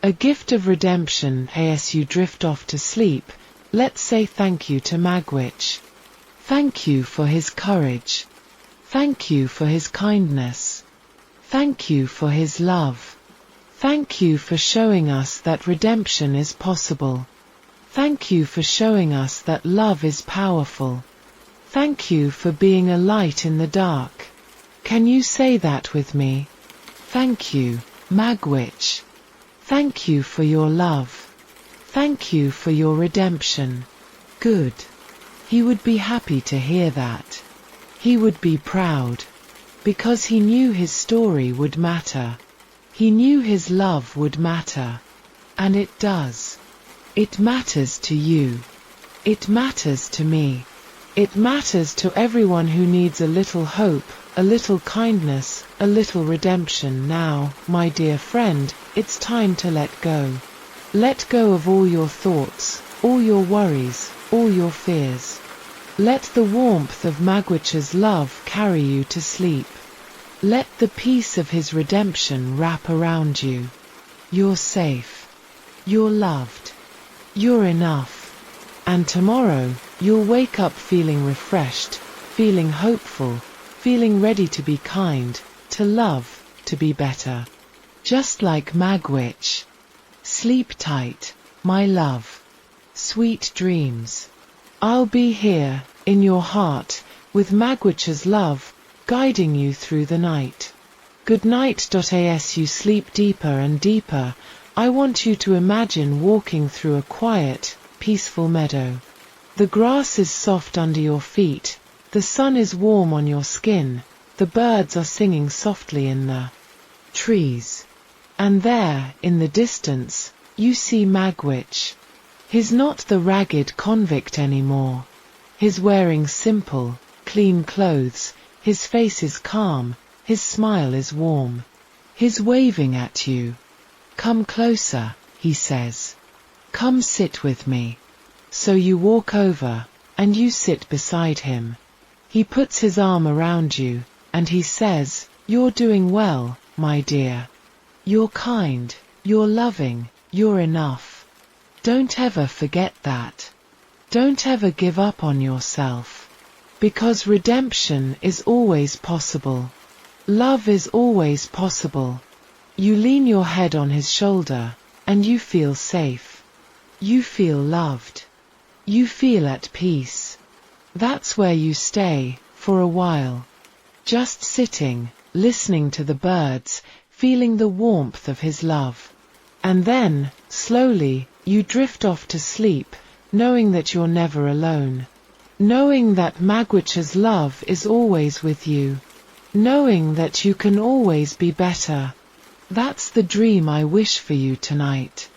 S1: A gift of redemption. As you drift off to sleep, let's say thank you to Magwitch. Thank you for his courage. Thank you for his kindness. Thank you for his love. Thank you for showing us that redemption is possible. Thank you for showing us that love is powerful. Thank you for being a light in the dark. Can you say that with me? Thank you, Magwitch. Thank you for your love. Thank you for your redemption. Good. He would be happy to hear that. He would be proud. Because he knew his story would matter. He knew his love would matter. And it does. It matters to you. It matters to me. It matters to everyone who needs a little hope, a little kindness, a little redemption. Now, my dear friend, it's time to let go. Let go of all your thoughts, all your worries, all your fears. Let the warmth of Magwitch's love carry you to sleep. Let the peace of his redemption wrap around you. You're safe. You're loved. You're enough. And tomorrow, you'll wake up feeling refreshed, feeling hopeful, feeling ready to be kind, to love, to be better. just like Magwitch. Sleep tight, my love. Sweet dreams. I'll be here, in your heart, with Magwitch's love, guiding you through the night. Good night. As you sleep deeper and deeper, I want you to imagine walking through a quiet, peaceful meadow. The grass is soft under your feet, the sun is warm on your skin, the birds are singing softly in the trees. And there, in the distance, you see Magwitch. He's not the ragged convict anymore. He's wearing simple, clean clothes, his face is calm, his smile is warm. He's waving at you. Come closer, he says. Come sit with me. So you walk over, and you sit beside him. He puts his arm around you, and he says, "You're doing well, my dear. You're kind, you're loving, you're enough. Don't ever forget that. Don't ever give up on yourself. Because redemption is always possible. Love is always possible." You lean your head on his shoulder, and you feel safe. You feel loved. You feel at peace. That's where you stay, for a while. Just sitting, listening to the birds, feeling the warmth of his love. And then, slowly, you drift off to sleep, knowing that you're never alone. Knowing that Magwitch's love is always with you. Knowing that you can always be better. That's the dream I wish for you tonight.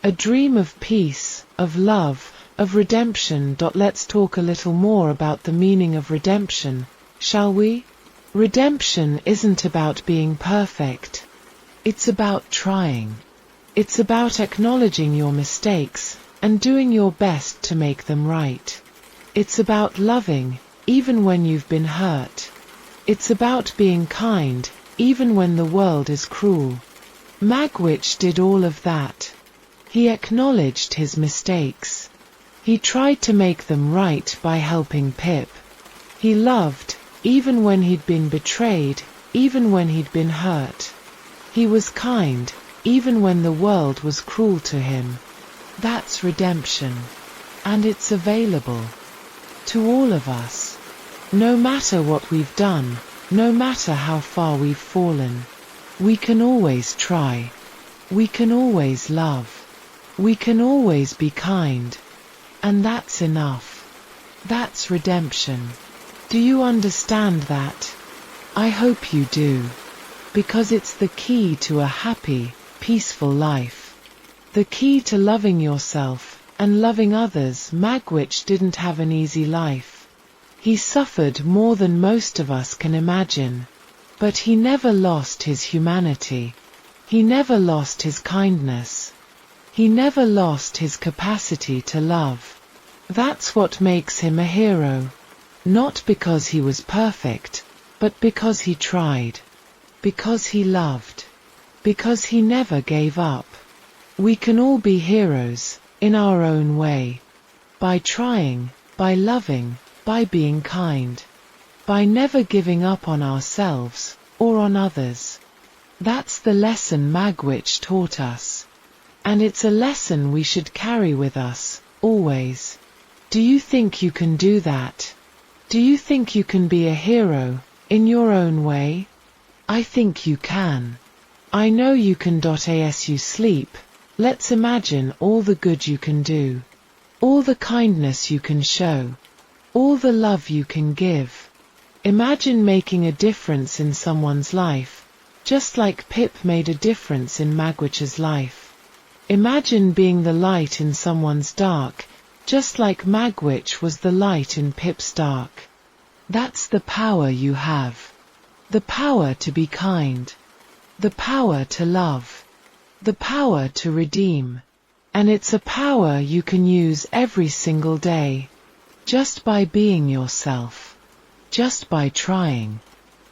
S1: A dream of peace, of love, of redemption. Let's talk a little more about the meaning of redemption, shall we? Redemption isn't about being perfect. It's about trying. It's about acknowledging your mistakes, and doing your best to make them right. It's about loving, even when you've been hurt. It's about being kind, even when the world is cruel. Magwitch did all of that. He acknowledged his mistakes. He tried to make them right by helping Pip. He loved, even when he'd been betrayed, even when he'd been hurt. He was kind, even when the world was cruel to him. That's redemption. And it's available to all of us. No matter what we've done, no matter how far we've fallen, we can always try. We can always love. We can always be kind. And that's enough. That's redemption. Do you understand that? I hope you do. Because it's the key to a happy, peaceful life. The key to loving yourself and loving others. Magwitch didn't have an easy life. He suffered more than most of us can imagine. But he never lost his humanity. He never lost his kindness. He never lost his capacity to love. That's what makes him a hero. Not because he was perfect, but because he tried. Because he loved. Because he never gave up. We can all be heroes, in our own way. By trying, by loving, by being kind. By never giving up on ourselves, or on others. That's the lesson Magwitch taught us. And it's a lesson we should carry with us, always. Do you think you can do that? Do you think you can be a hero, in your own way? I think you can. I know you can. As you sleep, let's imagine all the good you can do. All the kindness you can show. All the love you can give. Imagine making a difference in someone's life, just like Pip made a difference in Magwitch's life. Imagine being the light in someone's dark, just like Magwitch was the light in Pip's dark. That's the power you have. The power to be kind. The power to love. The power to redeem. And it's a power you can use every single day. Just by being yourself. Just by trying.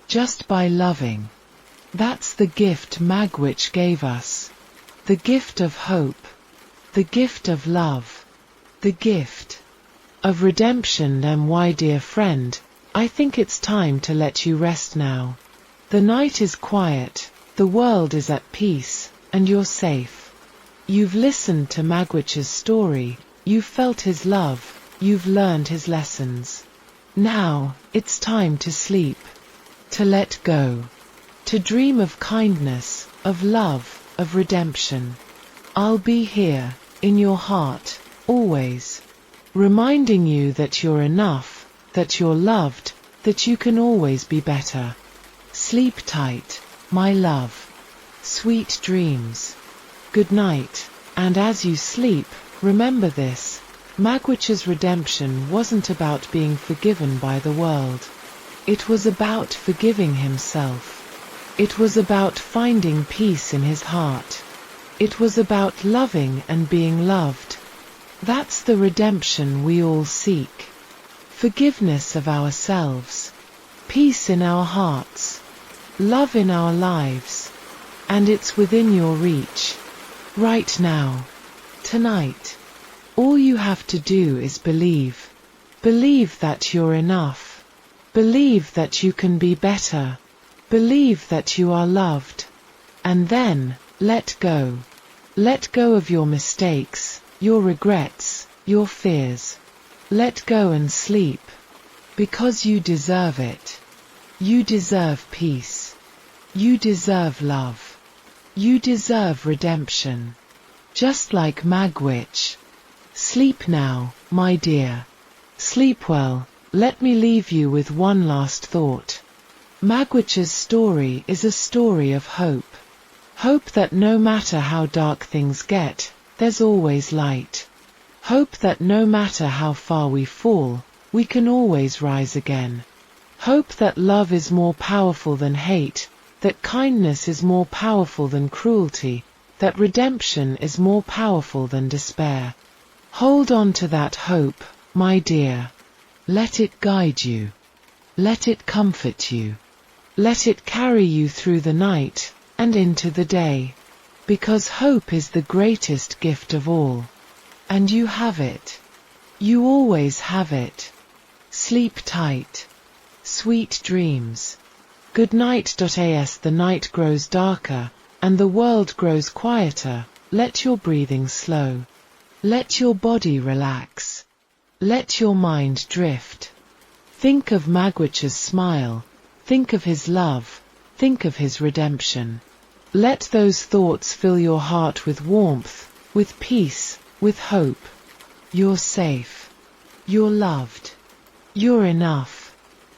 S1: Just by loving. That's the gift Magwitch gave us. The gift of hope. The gift of love. The gift of redemption. My dear friend, I think it's time to let you rest now. The night is quiet. The world is at peace, and you're safe. You've listened to Magwitch's story, you've felt his love, you've learned his lessons. Now, it's time to sleep. To let go. To dream of kindness, of love, of redemption. I'll be here, in your heart, always. Reminding you that you're enough, that you're loved, that you can always be better. Sleep tight, my love. Sweet dreams. Good night, and as you sleep, remember this. Magwitch's redemption wasn't about being forgiven by the world. It was about forgiving himself. It was about finding peace in his heart. It was about loving and being loved. That's the redemption we all seek. Forgiveness of ourselves. Peace in our hearts. Love in our lives. And it's within your reach. Right now. Tonight. All you have to do is believe. Believe that you're enough. Believe that you can be better. Believe that you are loved. And then, let go. Let go of your mistakes, your regrets, your fears. Let go and sleep. Because you deserve it. You deserve peace. You deserve love. You deserve redemption. Just like Magwitch. Sleep now, my dear. Sleep well. Let me leave you with one last thought. Magwitch's story is a story of hope. Hope that no matter how dark things get, there's always light. Hope that no matter how far we fall, we can always rise again. Hope that love is more powerful than hate, that kindness is more powerful than cruelty, that redemption is more powerful than despair. Hold on to that hope, my dear. Let it guide you. Let it comfort you. Let it carry you through the night and into the day. Because hope is the greatest gift of all. And you have it. You always have it. Sleep tight. Sweet dreams. Good night. As the night grows darker, and the world grows quieter, let your breathing slow. Let your body relax. Let your mind drift. Think of Magwitch's smile. Think of his love. Think of his redemption. Let those thoughts fill your heart with warmth, with peace, with hope. You're safe. You're loved. You're enough.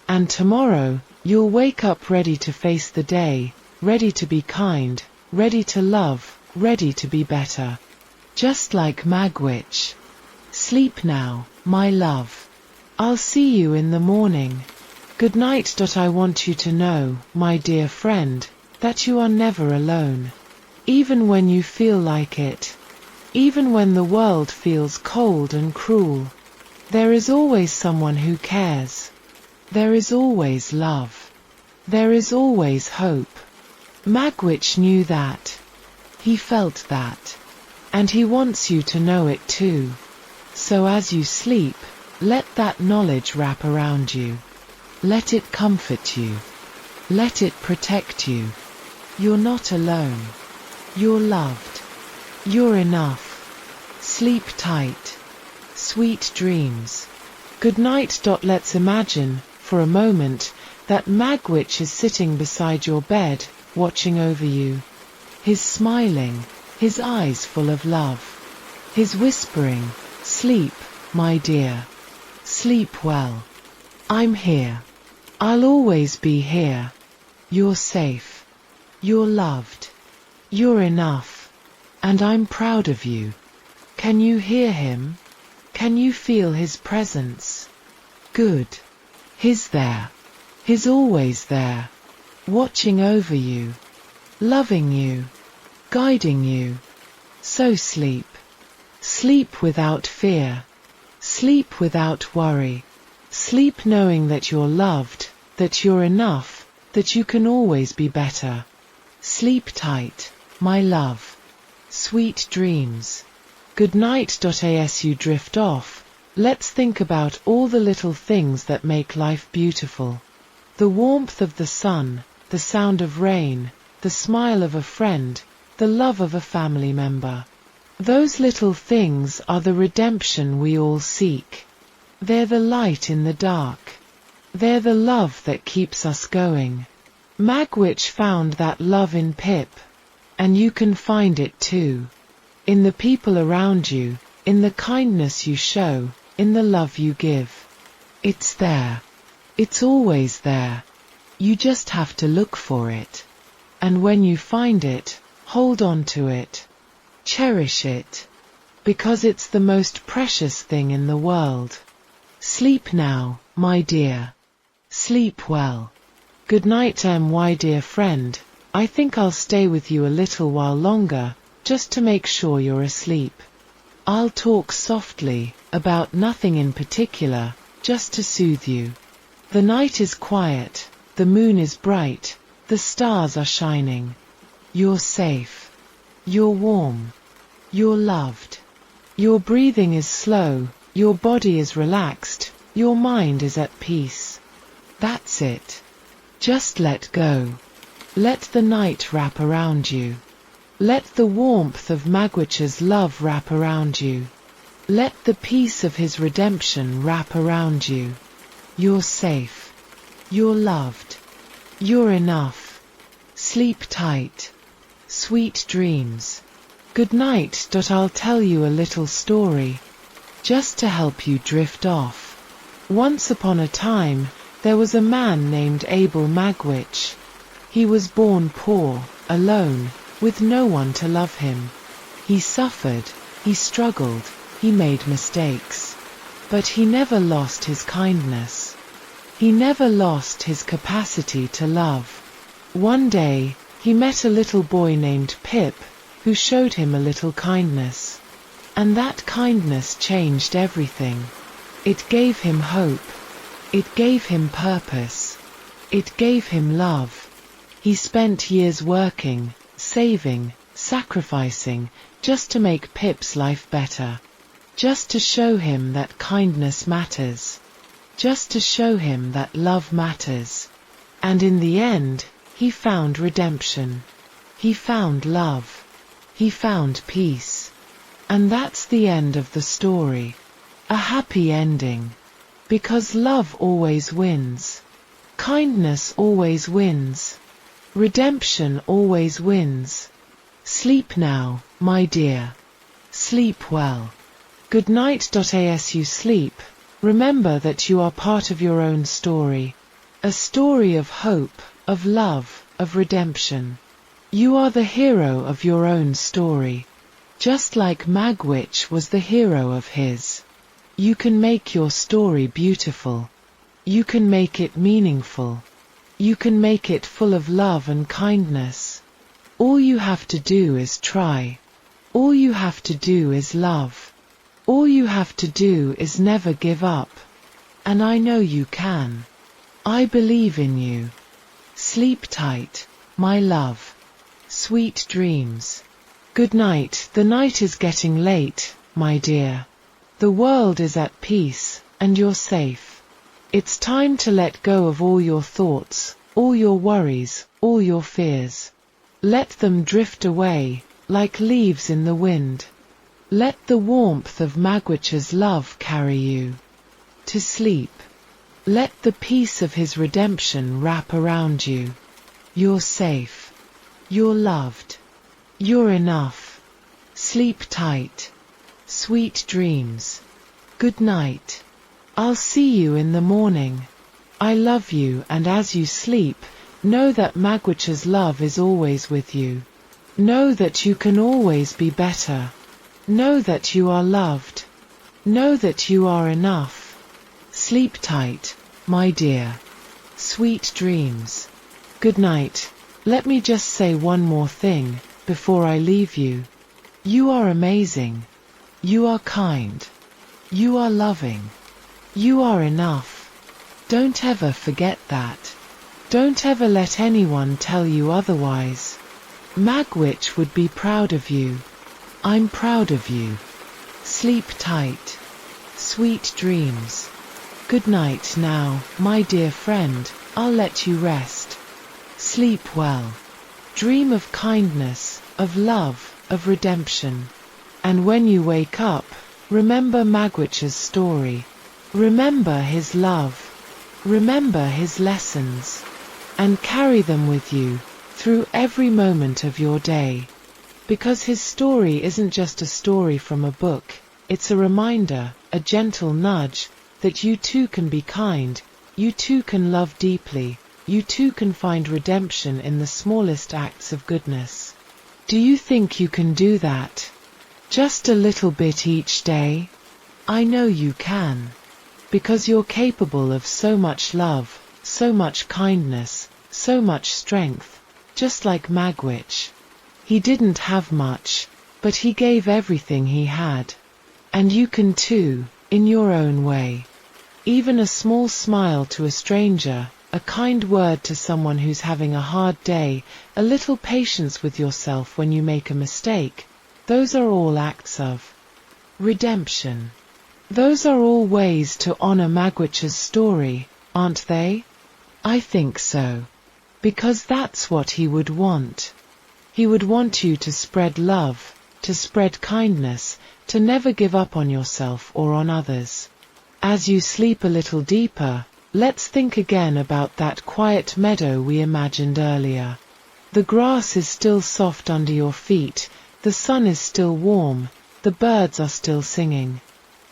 S1: And tomorrow, you'll wake up ready to face the day, ready to be kind, ready to love, ready to be better. Just like Magwitch. Sleep now, my love. I'll see you in the morning. Good night. I want you to know, my dear friend, that you are never alone. Even when you feel like it. Even when the world feels cold and cruel. There is always someone who cares. There is always love. There is always hope. Magwitch knew that. He felt that. And he wants you to know it too. So as you sleep, let that knowledge wrap around you. Let it comfort you. Let it protect you. You're not alone. You're loved. You're enough. Sleep tight. Sweet dreams. Good night. Let's imagine, for a moment, that Magwitch is sitting beside your bed, watching over you. He's smiling, his eyes full of love. He's whispering, "Sleep, my dear. Sleep well. I'm here. I'll always be here. You're safe. You're loved. You're enough. And I'm proud of you." Can you hear him? Can you feel his presence? Good. He's there. He's always there. Watching over you. Loving you. Guiding you. So sleep. Sleep without fear. Sleep without worry. Sleep knowing that you're loved, that you're enough, that you can always be better. Sleep tight, my love. Sweet dreams. Good night. As you drift off, let's think about all the little things that make life beautiful. The warmth of the sun, the sound of rain, the smile of a friend, the love of a family member. Those little things are the redemption we all seek. They're the light in the dark. They're the love that keeps us going. Magwitch found that love in Pip. And you can find it too. In the people around you, in the kindness you show, in the love you give. It's there. It's always there. You just have to look for it. And when you find it, hold on to it. Cherish it. Because it's the most precious thing in the world. Sleep now, my dear. Sleep well. Good night, my dear friend. I think I'll stay with you a little while longer, just to make sure you're asleep. I'll talk softly, about nothing in particular, just to soothe you. The night is quiet, the moon is bright, the stars are shining. You're safe. You're warm. You're loved. Your breathing is slow, your body is relaxed, your mind is at peace. That's it. Just let go. Let the night wrap around you. Let the warmth of Magwitch's love wrap around you. Let the peace of his redemption wrap around you. You're safe. You're loved. You're enough. Sleep tight. Sweet dreams. Good night. I'll tell you a little story, just to help you drift off. Once upon a time, there was a man named Abel Magwitch. He was born poor, alone, with no one to love him. He suffered, he struggled, he made mistakes. But he never lost his kindness. He never lost his capacity to love. One day, he met a little boy named Pip, who showed him a little kindness. And that kindness changed everything. It gave him hope. It gave him purpose. It gave him love. He spent years working, saving, sacrificing, just to make Pip's life better. Just to show him that kindness matters. Just to show him that love matters. And in the end, he found redemption. He found love. He found peace. And that's the end of the story. A happy ending. Because love always wins. Kindness always wins. Redemption always wins. Sleep now, my dear. Sleep well. Good night. As you sleep, remember that you are part of your own story. A story of hope, of love, of redemption. You are the hero of your own story. Just like Magwitch was the hero of his. You can make your story beautiful. You can make it meaningful. You can make it full of love and kindness. All you have to do is try. All you have to do is love. All you have to do is never give up. And I know you can. I believe in you. Sleep tight, my love. Sweet dreams. Good night. The night is getting late, my dear. The world is at peace, and you're safe. It's time to let go of all your thoughts, all your worries, all your fears. Let them drift away, like leaves in the wind. Let the warmth of Magwitch's love carry you to sleep. Let the peace of his redemption wrap around you. You're safe. You're loved. You're enough. Sleep tight. Sweet dreams. Good night. I'll see you in the morning. I love you, and as you sleep, know that Magwitch's love is always with you. Know that you can always be better. Know that you are loved. Know that you are enough. Sleep tight, my dear. Sweet dreams. Good night. Let me just say one more thing, before I leave you. You are amazing. You are kind. You are loving. You are enough. Don't ever forget that. Don't ever let anyone tell you otherwise. Magwitch would be proud of you. I'm proud of you. Sleep tight. Sweet dreams. Good night now, my dear friend. I'll let you rest. Sleep well. Dream of kindness, of love, of redemption. And when you wake up, remember Magwitch's story. Remember his love. Remember his lessons. And carry them with you, through every moment of your day. Because his story isn't just a story from a book, it's a reminder, a gentle nudge, that you too can be kind, you too can love deeply, you too can find redemption in the smallest acts of goodness. Do you think you can do that? Just a little bit each day? I know you can. Because you're capable of so much love, so much kindness, so much strength, just like Magwitch. He didn't have much, but he gave everything he had. And you can too, in your own way. Even a small smile to a stranger, a kind word to someone who's having a hard day, a little patience with yourself when you make a mistake, those are all acts of redemption. Those are all ways to honor Magwitch's story, aren't they? I think so. Because that's what he would want. He would want you to spread love, to spread kindness, to never give up on yourself or on others. As you sleep a little deeper, let's think again about that quiet meadow we imagined earlier. The grass is still soft under your feet, the sun is still warm, the birds are still singing.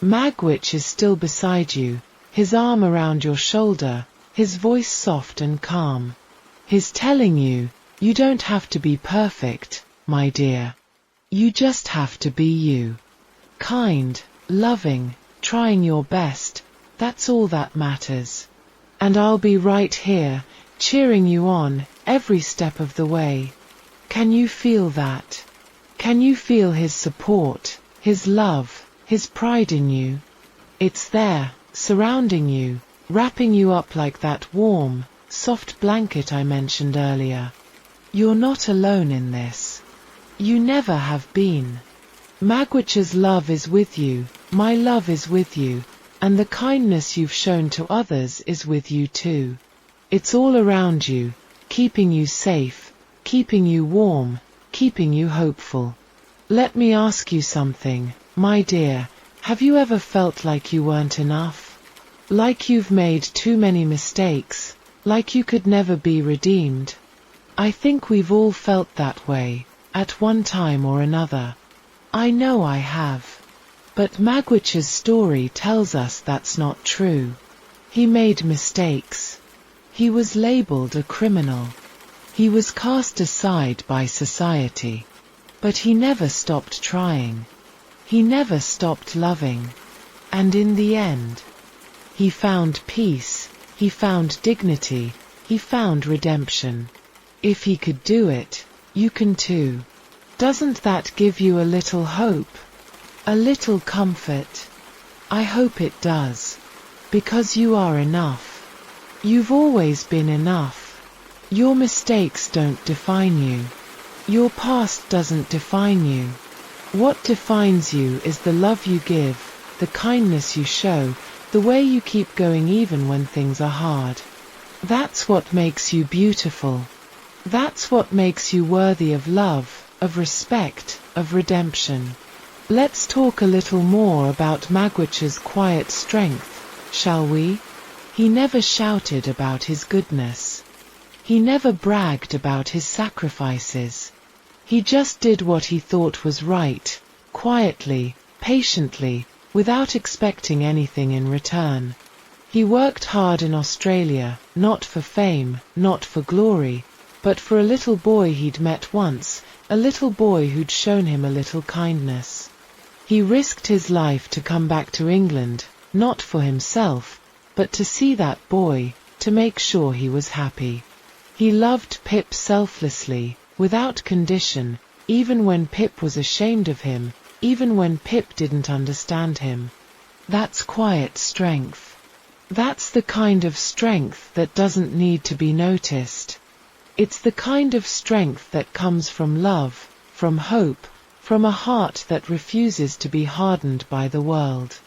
S1: Magwitch is still beside you, his arm around your shoulder, his voice soft and calm. He's telling you, you don't have to be perfect, my dear. You just have to be you. Kind, loving, trying your best, that's all that matters. And I'll be right here, cheering you on, every step of the way. Can you feel that? Can you feel his support, his love, his pride in you? It's there, surrounding you, wrapping you up like that warm, soft blanket I mentioned earlier. You're not alone in this. You never have been. Magwitch's love is with you, my love is with you, and the kindness you've shown to others is with you too. It's all around you, keeping you safe, keeping you warm, keeping you hopeful. Let me ask you something, my dear, have you ever felt like you weren't enough? Like you've made too many mistakes, like you could never be redeemed? I think we've all felt that way, at one time or another. I know I have. But Magwitch's story tells us that's not true. He made mistakes. He was labeled a criminal. He was cast aside by society. But he never stopped trying. He never stopped loving. And in the end, he found peace, he found dignity, he found redemption. If he could do it, you can too. Doesn't that give you a little hope? A little comfort? I hope it does. Because you are enough. You've always been enough. Your mistakes don't define you. Your past doesn't define you. What defines you is the love you give, the kindness you show, the way you keep going even when things are hard. That's what makes you beautiful. That's what makes you worthy of love, of respect, of redemption. Let's talk a little more about Magwitch's quiet strength, shall we? He never shouted about his goodness. He never bragged about his sacrifices. He just did what he thought was right, quietly, patiently, without expecting anything in return. He worked hard in Australia, not for fame, not for glory, but for a little boy he'd met once, a little boy who'd shown him a little kindness. He risked his life to come back to England, not for himself, but to see that boy, to make sure he was happy. He loved Pip selflessly, without condition, even when Pip was ashamed of him, even when Pip didn't understand him. That's quiet strength. That's the kind of strength that doesn't need to be noticed. It's the kind of strength that comes from love, from hope, from a heart that refuses to be hardened by the world.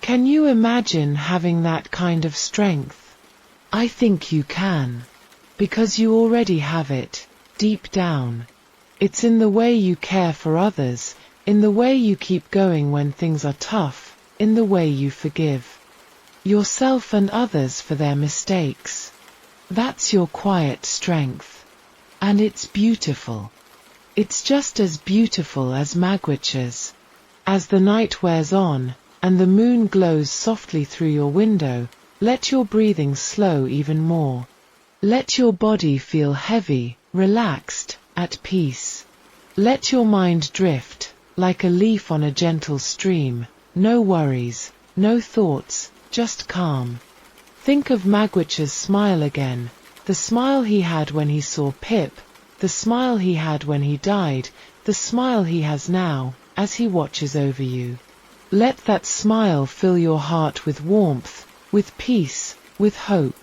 S1: Can you imagine having that kind of strength? I think you can. Because you already have it, deep down. It's in the way you care for others, in the way you keep going when things are tough, in the way you forgive yourself and others for their mistakes. That's your quiet strength. And it's beautiful. It's just as beautiful as Magwitch's. As the night wears on, and the moon glows softly through your window, let your breathing slow even more. Let your body feel heavy, relaxed, at peace. Let your mind drift, like a leaf on a gentle stream, no worries, no thoughts, just calm. Think of Magwitch's smile again, the smile he had when he saw Pip, the smile he had when he died, the smile he has now, as he watches over you. Let that smile fill your heart with warmth, with peace, with hope.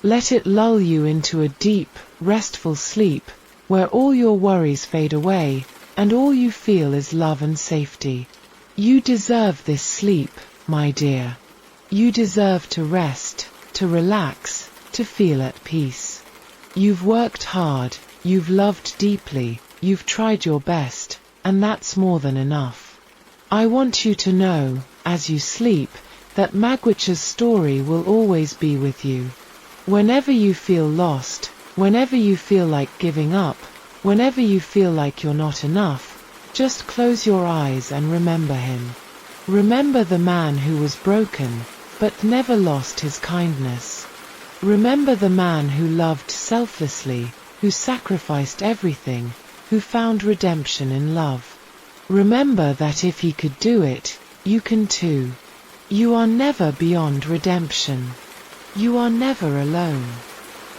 S1: Let it lull you into a deep, restful sleep, where all your worries fade away, and all you feel is love and safety. You deserve this sleep, my dear. You deserve to rest, to relax, to feel at peace. You've worked hard, you've loved deeply, you've tried your best, and that's more than enough. I want you to know, as you sleep, that Magwitch's story will always be with you. Whenever you feel lost, whenever you feel like giving up, whenever you feel like you're not enough, just close your eyes and remember him. Remember the man who was broken, but never lost his kindness. Remember the man who loved selflessly, who sacrificed everything, who found redemption in love. Remember that if he could do it, you can too. You are never beyond redemption. You are never alone.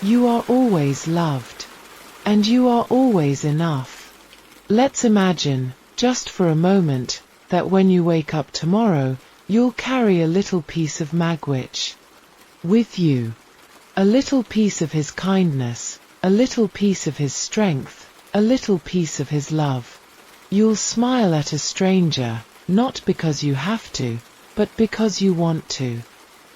S1: You are always loved. And you are always enough. Let's imagine, just for a moment, that when you wake up tomorrow, you'll carry a little piece of Magwitch with you. A little piece of his kindness, a little piece of his strength, a little piece of his love. You'll smile at a stranger, not because you have to, but because you want to.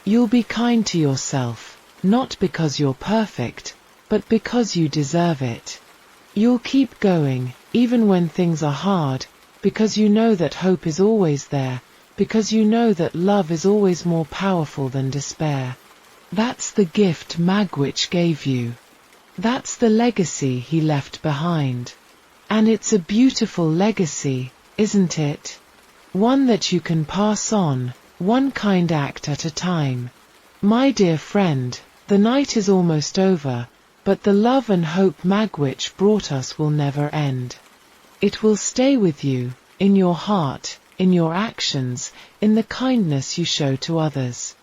S1: You'll be kind to yourself, not because you're perfect, but because you deserve it. You'll keep going, even when things are hard, because you know that hope is always there, because you know that love is always more powerful than despair. That's the gift Magwitch gave you. That's the legacy he left behind. And it's a beautiful legacy, isn't it? One that you can pass on, one kind act at a time. My dear friend, the night is almost over, but the love and hope Magwitch brought us will never end. It will stay with you, in your heart, in your actions, in the kindness you show to others.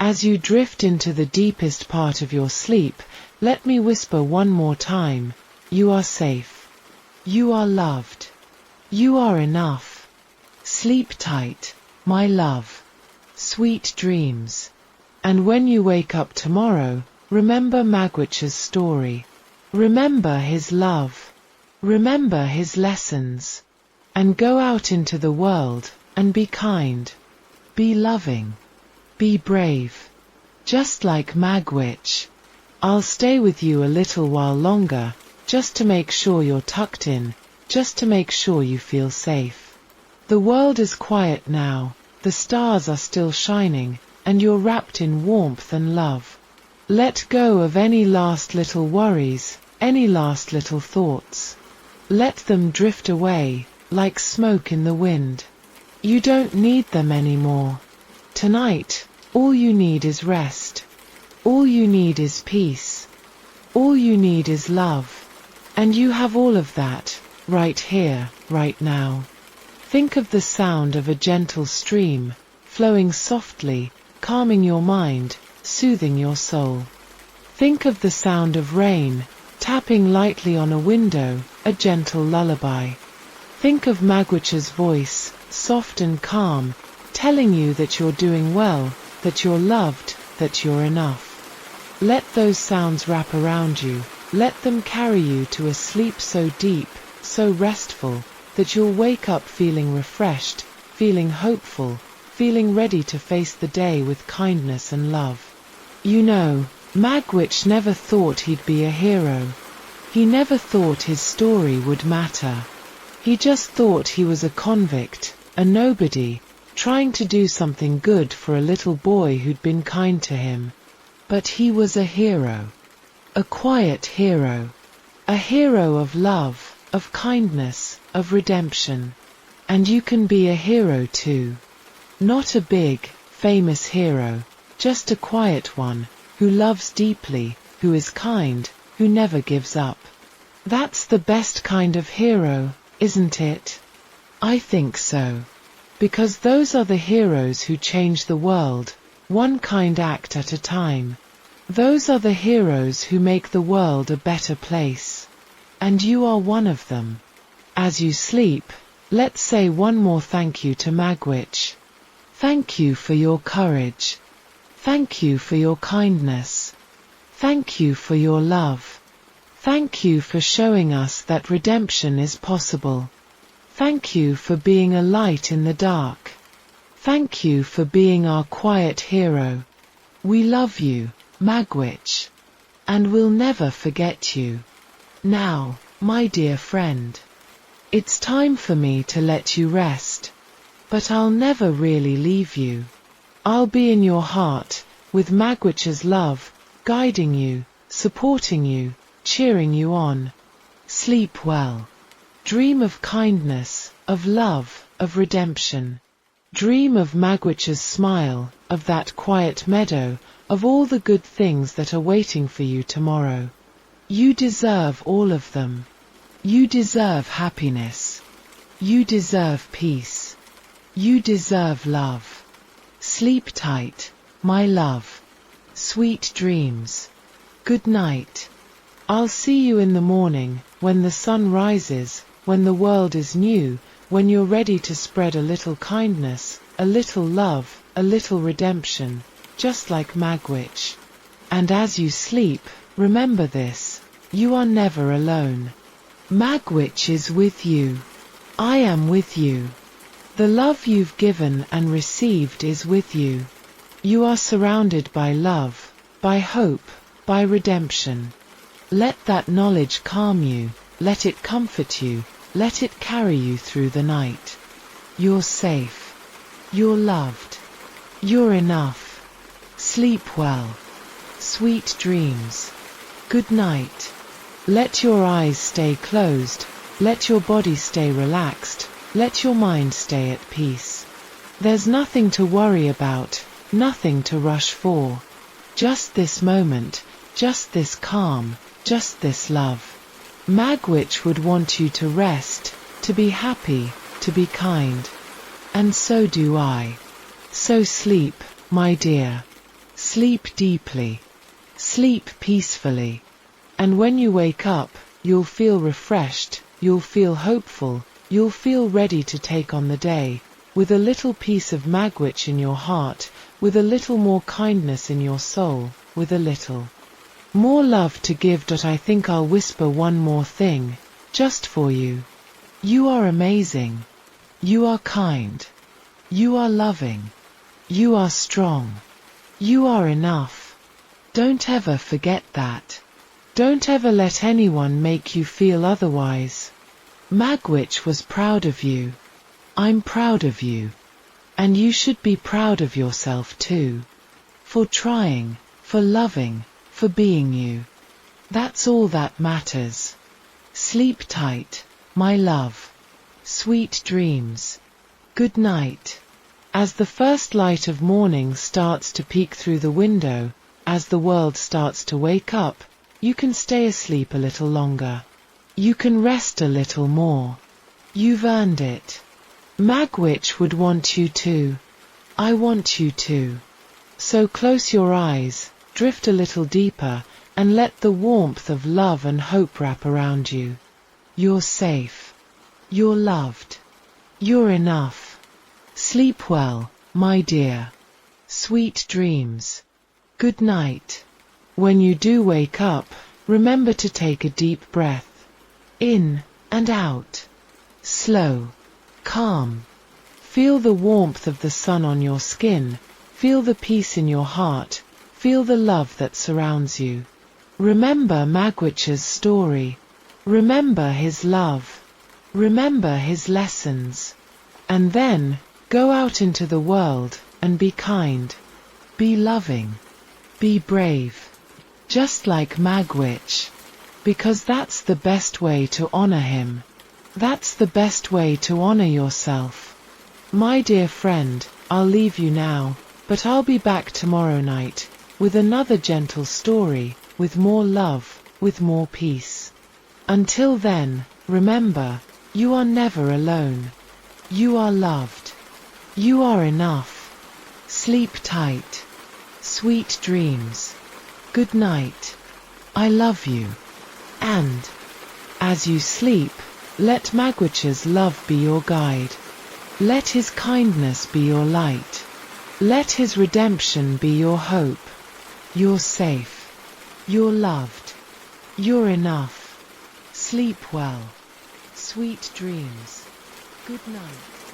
S1: As you drift into the deepest part of your sleep, let me whisper one more time, you are safe. You are loved. You are enough. Sleep tight, my love. Sweet dreams. And when you wake up tomorrow, remember Magwitch's story. Remember his love. Remember his lessons. And go out into the world, and be kind. Be loving. Be brave. Just like Magwitch. I'll stay with you a little while longer, just to make sure you're tucked in, just to make sure you feel safe. The world is quiet now, the stars are still shining, and you're wrapped in warmth and love. Let go of any last little worries, any last little thoughts. Let them drift away, like smoke in the wind. You don't need them anymore. Tonight, all you need is rest. All you need is peace. All you need is love. And you have all of that, right here, right now. Think of the sound of a gentle stream, flowing softly, calming your mind, soothing your soul. Think of the sound of rain, tapping lightly on a window, a gentle lullaby. Think of Magwitch's voice, soft and calm, telling you that you're doing well, that you're loved, that you're enough. Let those sounds wrap around you. Let them carry you to a sleep so deep, so restful, that you'll wake up feeling refreshed, feeling hopeful, feeling ready to face the day with kindness and love. You know, Magwitch never thought he'd be a hero. He never thought his story would matter. He just thought he was a convict, a nobody, trying to do something good for a little boy who'd been kind to him. But he was a hero. A quiet hero. A hero of love, of kindness, of redemption. And you can be a hero too. Not a big, famous hero, just a quiet one, who loves deeply, who is kind, who never gives up. That's the best kind of hero, isn't it? I think so. Because those are the heroes who change the world, one kind act at a time. Those are the heroes who make the world a better place. And you are one of them. As you sleep, let's say one more thank you to Magwitch. Thank you for your courage. Thank you for your kindness. Thank you for your love. Thank you for showing us that redemption is possible. Thank you for being a light in the dark. Thank you for being our quiet hero. We love you, Magwitch. And we'll never forget you. Now, my dear friend, it's time for me to let you rest. But I'll never really leave you. I'll be in your heart, with Magwitch's love, guiding you, supporting you, cheering you on. Sleep well. Dream of kindness, of love, of redemption. Dream of Magwitch's smile, of that quiet meadow, of all the good things that are waiting for you tomorrow. You deserve all of them. You deserve happiness. You deserve peace. You deserve love. Sleep tight, my love. Sweet dreams. Good night. I'll see you in the morning, when the sun rises, when the world is new, when you're ready to spread a little kindness, a little love, a little redemption, just like Magwitch. And as you sleep, remember this, you are never alone. Magwitch is with you. I am with you. The love you've given and received is with you. You are surrounded by love, by hope, by redemption. Let that knowledge calm you, let it comfort you, let it carry you through the night. You're safe. You're loved. You're enough. Sleep well. Sweet dreams. Good night. Let your eyes stay closed, let your body stay relaxed, let your mind stay at peace. There's nothing to worry about, nothing to rush for. Just this moment, just this calm, just this love. Magwitch would want you to rest, to be happy, to be kind. And so do I. So sleep, my dear. Sleep deeply. Sleep peacefully. And when you wake up, you'll feel refreshed, you'll feel hopeful, you'll feel ready to take on the day, with a little piece of Magwitch in your heart, with a little more kindness in your soul, with a little more love to give. I think I'll whisper one more thing, just for you. You are amazing. You are kind. You are loving. You are strong. You are enough. Don't ever forget that. Don't ever let anyone make you feel otherwise. Magwitch was proud of you. I'm proud of you. And you should be proud of yourself too. For trying, for loving, for being you. That's all that matters. Sleep tight, my love. Sweet dreams. Good night. As the first light of morning starts to peek through the window, as the world starts to wake up, you can stay asleep a little longer. You can rest a little more. You've earned it. Magwitch would want you to. I want you to. So close your eyes, drift a little deeper, and let the warmth of love and hope wrap around you. You're safe. You're loved. You're enough. Sleep well, my dear. Sweet dreams. Good night. When you do wake up, remember to take a deep breath. In and out. Slow. Calm. Feel the warmth of the sun on your skin. Feel the peace in your heart. Feel the love that surrounds you. Remember Magwitch's story. Remember his love. Remember his lessons. And then, go out into the world, and be kind. Be loving. Be brave. Just like Magwitch. Because that's the best way to honor him. That's the best way to honor yourself. My dear friend, I'll leave you now, but I'll be back tomorrow night, with another gentle story, with more love, with more peace. Until then, remember, you are never alone. You are loved. You are enough. Sleep tight. Sweet dreams. Good night. I love you. And, as you sleep, let Magwitch's love be your guide. Let his kindness be your light. Let his redemption be your hope. You're safe. You're loved. You're enough. Sleep well. Sweet dreams. Good night.